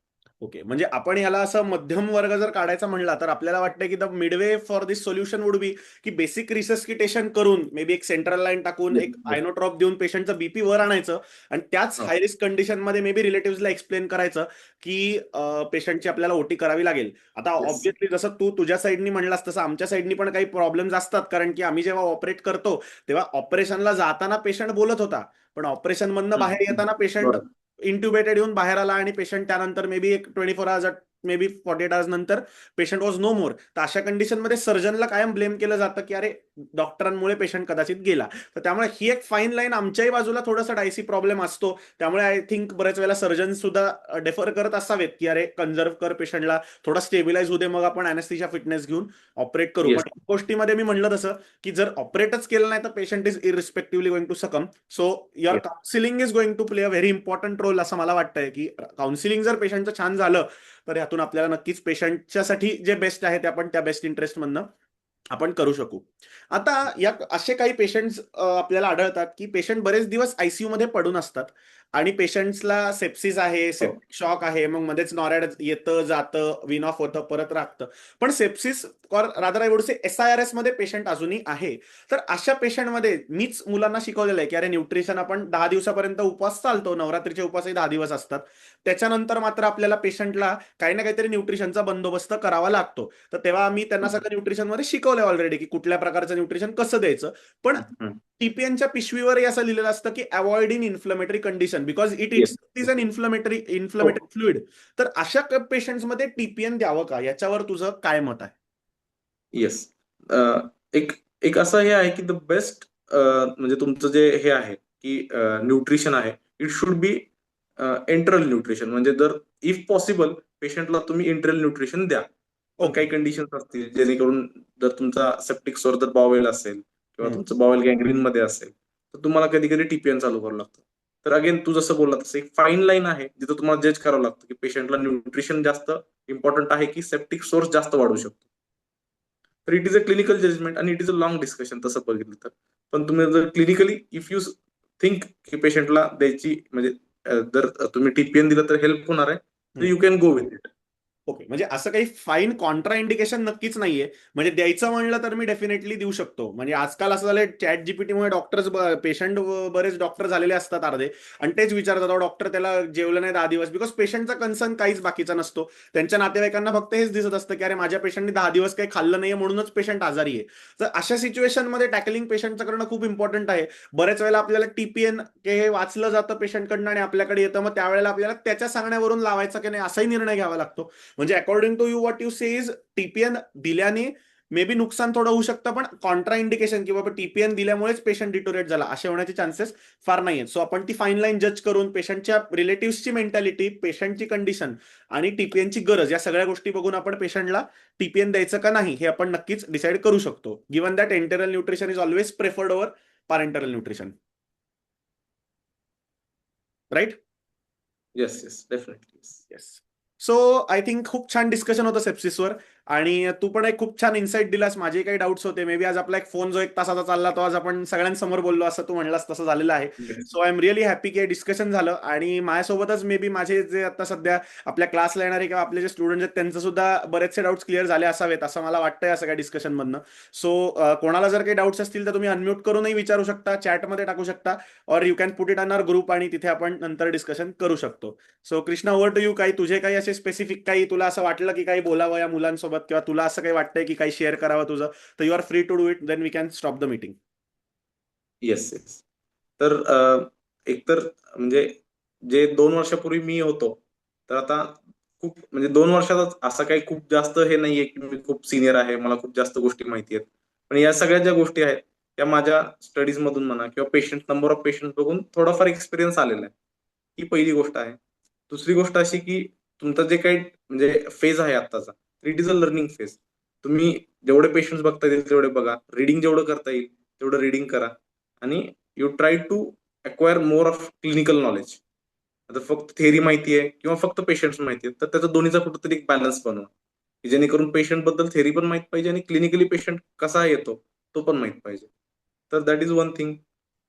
ओके. म्हणजे आपण याला असं मध्यम वर्ग जर काढायचा म्हणला तर आपल्याला वाटतं की the Midway for this solution would be की बेसिक रिसस्किटेशन करून मे बी एक सेंट्रल लाईन टाकून Yes, एक yes. आयनोट्रॉप देऊन पेशंटचं बीपी वर आणायचं, आणि त्याच हो. हाय रिस्क कंडिशनमध्ये मे बी रिलेटिव्हला एक्सप्लेन करायचं की पेशंटची आपल्याला ओटी करावी लागेल. आता Yes. ऑब्व्हियसली जसं तू तुझ्या साईडनी म्हणलास तसं आमच्या साईडनी पण काही प्रॉब्लेम्स असतात, कारण की आम्ही जेव्हा ऑपरेट करतो तेव्हा ऑपरेशनला जाताना पेशंट बोलत होता, पण ऑपरेशन मधनं बाहेर येताना पेशंट बरोबर. इंट्युबेटेड येऊन बाहेर आला, आणि पेशंट त्यानंतर मे बी एक 24 आवर्स, मे बी 48 आवर्स नंतर पेशंट वॉज नो मोर. तर अशा कंडिशनमध्ये सर्जनला कायम ब्लेम केलं जातं की अरे डॉक्टरांमुळे पेशंट कदाचित गेला. तर त्यामुळे ही एक फाईन लाईन आमच्याही बाजूला थोडासा डायसी प्रॉब्लेम असतो. त्यामुळे आय थिंक बऱ्याच वेळेला सर्जन सुद्धा डेफर करत असावेत की अरे कन्झर्व कर पेशंटला, थोडा स्टेबिलाईज होऊ दे, मग आपण अॅनेस्थीशिया फिटनेस घेऊन ऑपरेट करू. येस. पण गोष्टीमध्ये मी म्हणलं तसं की जर ऑपरेटच केलं नाही तर patient is irrespectively going to succumb. So your yes. Counselling is going to play a very important role असं मला वाटतंय. की काउन्सिलिंग जर पेशंटचं छान झालं तर यातून आपल्याला नक्कीच पेशंटच्यासाठी जे बेस्ट आहे ते आपण त्या बेस्ट इंटरेस्ट मधनं आपण करू शकू. आता या असे काही पेशंट्स आपल्याला आढळतात की पेशंट बरेच दिवस आयसीयू मध्ये पडून असतात, आणि पेशंट्सला सेप्सिस आहे, हो. सेप्टिक शॉक आहे, मग मध्येच नॉरॅड येतं जातं, विन ऑफ होतं, परत राखतं. पण सेप्सिस और rather I would say SIRS मध्ये पेशंट अजूनही आहे. तर अशा पेशंटमध्ये मीच मुलांना शिकवलेलं आहे की अरे न्यूट्रिशन, आपण 10 दिवसापर्यंत उपवास चालतो, नवरात्रीचे उपवासही 10 दिवस असतात. त्याच्यानंतर मात्र आपल्याला पेशंटला काही ना काहीतरी न्यूट्रिशनचा बंदोबस्त करावा लागतो. तर तेव्हा आम्ही त्यांना सगळं न्यूट्रिशनमध्ये शिकवलंय ऑलरेडी की कुठल्या प्रकारचं न्यूट्रिशन कसं द्यायचं. पण टीपीएनच्या पिशवीवरही असं लिहिलेलं असतं की avoid in inflammatory condition, because it yes. Is an हो. Inflammatory fluid. तर अशा पेशंट्समध्ये टीपीएन द्यावं का, याच्यावर तुझं काय मत आहे? येस. एक एक असं हे आहे की द बेस्ट, म्हणजे तुमचं जे हे आहे की न्यूट्रिशन आहे, इट शुड बी एंटरल न्यूट्रिशन. म्हणजे जर इफ पॉसिबल पेशंटला तुम्ही इंटरल न्यूट्रिशन द्या. पण ओके. काही कंडिशन्स असतील जेणेकरून जर तुमचा सेप्टिक सोर जर बॉवेल असेल किंवा हम्म. तुमचं बॉवेल गँग्रीन मध्ये असेल तर तुम्हाला कधी कधी टीपीएन चालू करावं लागतं. तर अगेन तू जसं बोलला तसं एक फाईन लाईन आहे जिथं तुम्हाला जज करावं लागतं की पेशंटला न्यूट्रिशन जास्त इम्पॉर्टंट आहे की सेप्टिक सोर्स जास्त वाढू शकतो. तर it is a clinical judgement आणि it is a long discussion तसं बघितलं तर. पण तुम्ही जर क्लिनिकली इफ यू थिंक की पेशंटला द्यायची म्हणजे जर तुम्ही टीपीएन दिलं तर हेल्प होणार आहे तर you can go with it. Okay, म्हणजे असं काही फाईन कॉन्ट्रा इंडिकेशन नक्कीच नाहीये. म्हणजे द्यायचं म्हणलं तर मी डेफिनेटली देऊ शकतो. म्हणजे आजकाल असं झालंय चॅट जीपीटीमुळे डॉक्टर्स पेशंट बरेच डॉक्टर झालेले असतात अर्धे, आणि तेच विचारतात "अहो, डॉक्टर त्याला जेवलं नाही 10 दिवस", बिकॉज पेशंटचा कन्सर्न काहीच बाकीचा नसतो. त्यांच्या नातेवाईकांना फक्त हेच दिसत असतं की अरे माझ्या पेशंटने 10 दिवस काही खाल्लं नाहीये म्हणूनच पेशंट आजारी आहे. तर अशा सिच्युएशनमध्ये टॅकलिंग पेशंटचं करणं खूप इम्पॉर्टंट आहे. बऱ्याच वेळेला आपल्याला टीपीएन हे वाचलं जातं पेशंटकडनं आणि आपल्याकडे येतं, मग त्यावेळेला आपल्याला त्याच्या सांगण्यावरून लावायचा की नाही असाही निर्णय घ्यावा लागतो. म्हणजे according to you what you say is TPN दिल्याने मे बी नुकसान थोडं होऊ शकतं, पण कॉन्ट्रा इंडिकेशन किंवा टीपीएन दिल्यामुळेच पेशंट डिटोरेट झाला असे होण्याचे चान्सेस फार नाही आहेत. सो आपण ती फाईन लाईन जज करून पेशंटच्या रिलेटिव्हची मेंटॅलिटी, पेशंटची कंडिशन आणि टीपीएनची गरज या सगळ्या गोष्टी बघून आपण पेशंटला टीपीएन द्यायचं का नाही हे आपण नक्कीच डिसाईड करू शकतो. Given that enteral nutrition is always preferred over parenteral nutrition. Right? Yes yes definitely. Yes. So I think खूप छान डिस्कशन होतं सेप्सिसवर, आणि तू पण एक खूप छान इन्साइट दिलास. माझे काही डाऊट्स होते. मे बी आज आपला एक फोन जो 1 तासाचा चालला तो आज आपण सगळ्यांसमोर बोललो असं तू म्हणलास तसं झालेलं आहे. So I am really happy की डिस्कशन झालं, आणि माझ्यासोबतच मे बी माझे जे आता सध्या आपल्या क्लासला येणारे किंवा आपले जे स्टुडंट आहेत त्यांचं सुद्धा बरेचसे डाऊट्स क्लिअर झाले असावेत असं मला वाटतं या सगळ्या डिस्कशनमधनं. सो कोणाला जर काही डाऊट्स असतील तर तुम्ही अनम्यूट करूनही विचारू शकता, चॅटमध्ये टाकू शकता, or you can put it on our group आणि तिथे आपण नंतर डिस्कशन करू शकतो. So Krishna, over to you. काही तुझे काही असे स्पेसिफिक काही तुला असं वाटलं की काही बोलावं या मुलांसोबत, किंवा तुला असं काही वाटतंय की काही शेअर करावं तुझं, तर you are free to do it, then we can stop the meeting. Yes yes. तर एकतर म्हणजे जे 2 वर्षापूर्वी मी होतो तर आता खूप म्हणजे 2 वर्षातच असं काही खूप जास्त हे नाहीये की मी खूप सिनियर आहे, मला खूप जास्त गोष्टी माहिती आहेत. पण या सगळ्या ज्या गोष्टी आहेत त्या माझ्या स्टडीज मधून म्हणा किंवा नंबर ऑफ पेशंट बघून थोडाफार एक्सपिरियन्स आलेला आहे. ही पहिली गोष्ट आहे. दुसरी गोष्ट अशी की तुमचं जे काही म्हणजे फेज आहे आत्ताचा, it is a learning phase. तुम्ही जेवढे पेशंट्स बघता येईल तेवढे बघा, रिडिंग जेवढं करता येईल तेवढं रिडिंग करा, आणि you try to acquire more of clinical knowledge. आता फक्त थेअरी माहिती आहे किंवा फक्त पेशंट्स माहिती आहे तर त्याचा दोन्हीचा कुठेतरी एक बॅलन्स बनवा, की जेणेकरून पेशंट बद्दल थेअरी पण माहित पाहिजे आणि क्लिनिकली पेशंट कसा येतो तो पण माहित पाहिजे. तर दॅट इज वन थिंग.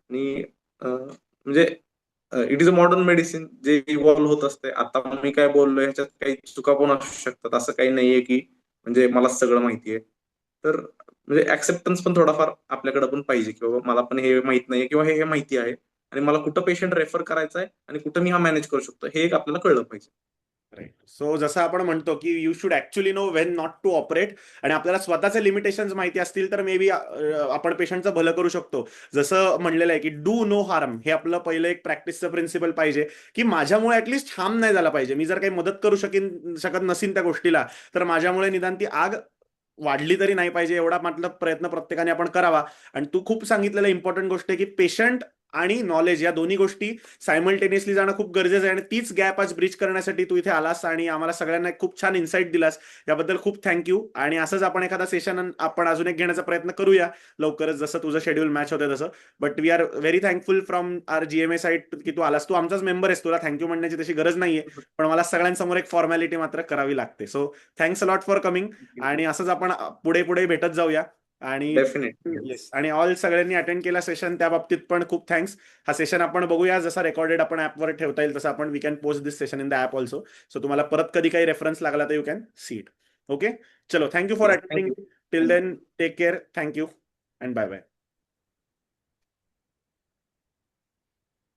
आणि म्हणजे it is a modern medicine जे इव्हॉल्व्ह होत असते. आता मी काय बोललो ह्याच्यात काही चुका पण असू शकतात, असं काही नाहीये की म्हणजे मला सगळं माहितीये. तर म्हणजे ऍक्सेप्टन्स पण थोडाफार आपल्याकडे पण पाहिजे की बाबा मला पण हे माहित नाहीये किंवा हे हे माहिती आहे, आणि मला कुठं पेशंट रेफर करायचा आहे आणि कुठं मी हा मॅनेज करू शकतो हे एक आपल्याला कळलं पाहिजे. राईट. सो जसं आपण म्हणतो की you should actually know when not to operate, आणि आपल्याला स्वतःचे लिमिटेशन्स माहिती असतील तर मे बी आपण पेशंटचं भलं करू शकतो. जसं म्हणलेलं आहे की डू नो हार्म, हे आपलं पहिलं एक प्रॅक्टिसचं प्रिन्सिपल पाहिजे, की माझ्यामुळे ऍटलीस्ट हार्म नाही झाला पाहिजे. मी जर काही मदत करू शकत नसीन त्या गोष्टीला, तर माझ्यामुळे निदान ती आग वाढली तरी नाही पाहिजे, एवढा मतलब प्रयत्न प्रत्येकाने आपण करावा. आणि तू खूप सांगितलेलं इम्पॉर्टंट गोष्ट आहे की पेशंट आणि नॉलेज या दोन्ही गोष्टी सायमल्टेनियसली जाणं खूप गरजेचं आहे, आणि तीच गॅप आज ब्रिज करण्यासाठी तू इथे आलास आणि आम्हाला सगळ्यांना एक खूप छान इन्साइट दिलास. याबद्दल खूप थँक्यू. आणि असंच आपण एखादा सेशन आपण अजून एक घेण्याचा प्रयत्न करूया लवकरच, जसं तुझं शेड्यूल मॅच होते तसं. But we are very thankful from our GMA side की तू आलास. तू आमचाच मेंबर आहेस, तुला थँक्यू म्हणण्याची तशी गरज नाहीये, पण मला सगळ्यांसमोर एक फॉर्मॅलिटी मात्र करावी लागते. So thanks a lot for coming, आणि असंच आपण पुढे पुढे भेटत जाऊया. आणि डेफिनेटली. येस, आणि ऑल सगळ्यांनी अटेंड केला सेशन त्या बाबतीत पण खूप थँक्स. हा सेशन आपण बघूया, जसा रेकॉर्डेड आपण ऍपवर ठेवता येईल तसं आपण we can post this session in the app also. So तुम्हाला परत कधी काही रेफरन्स लागला तर you can see it. Okay, चलो, thank you for yes attending. Thank you. Till then take care, thank you and bye bye.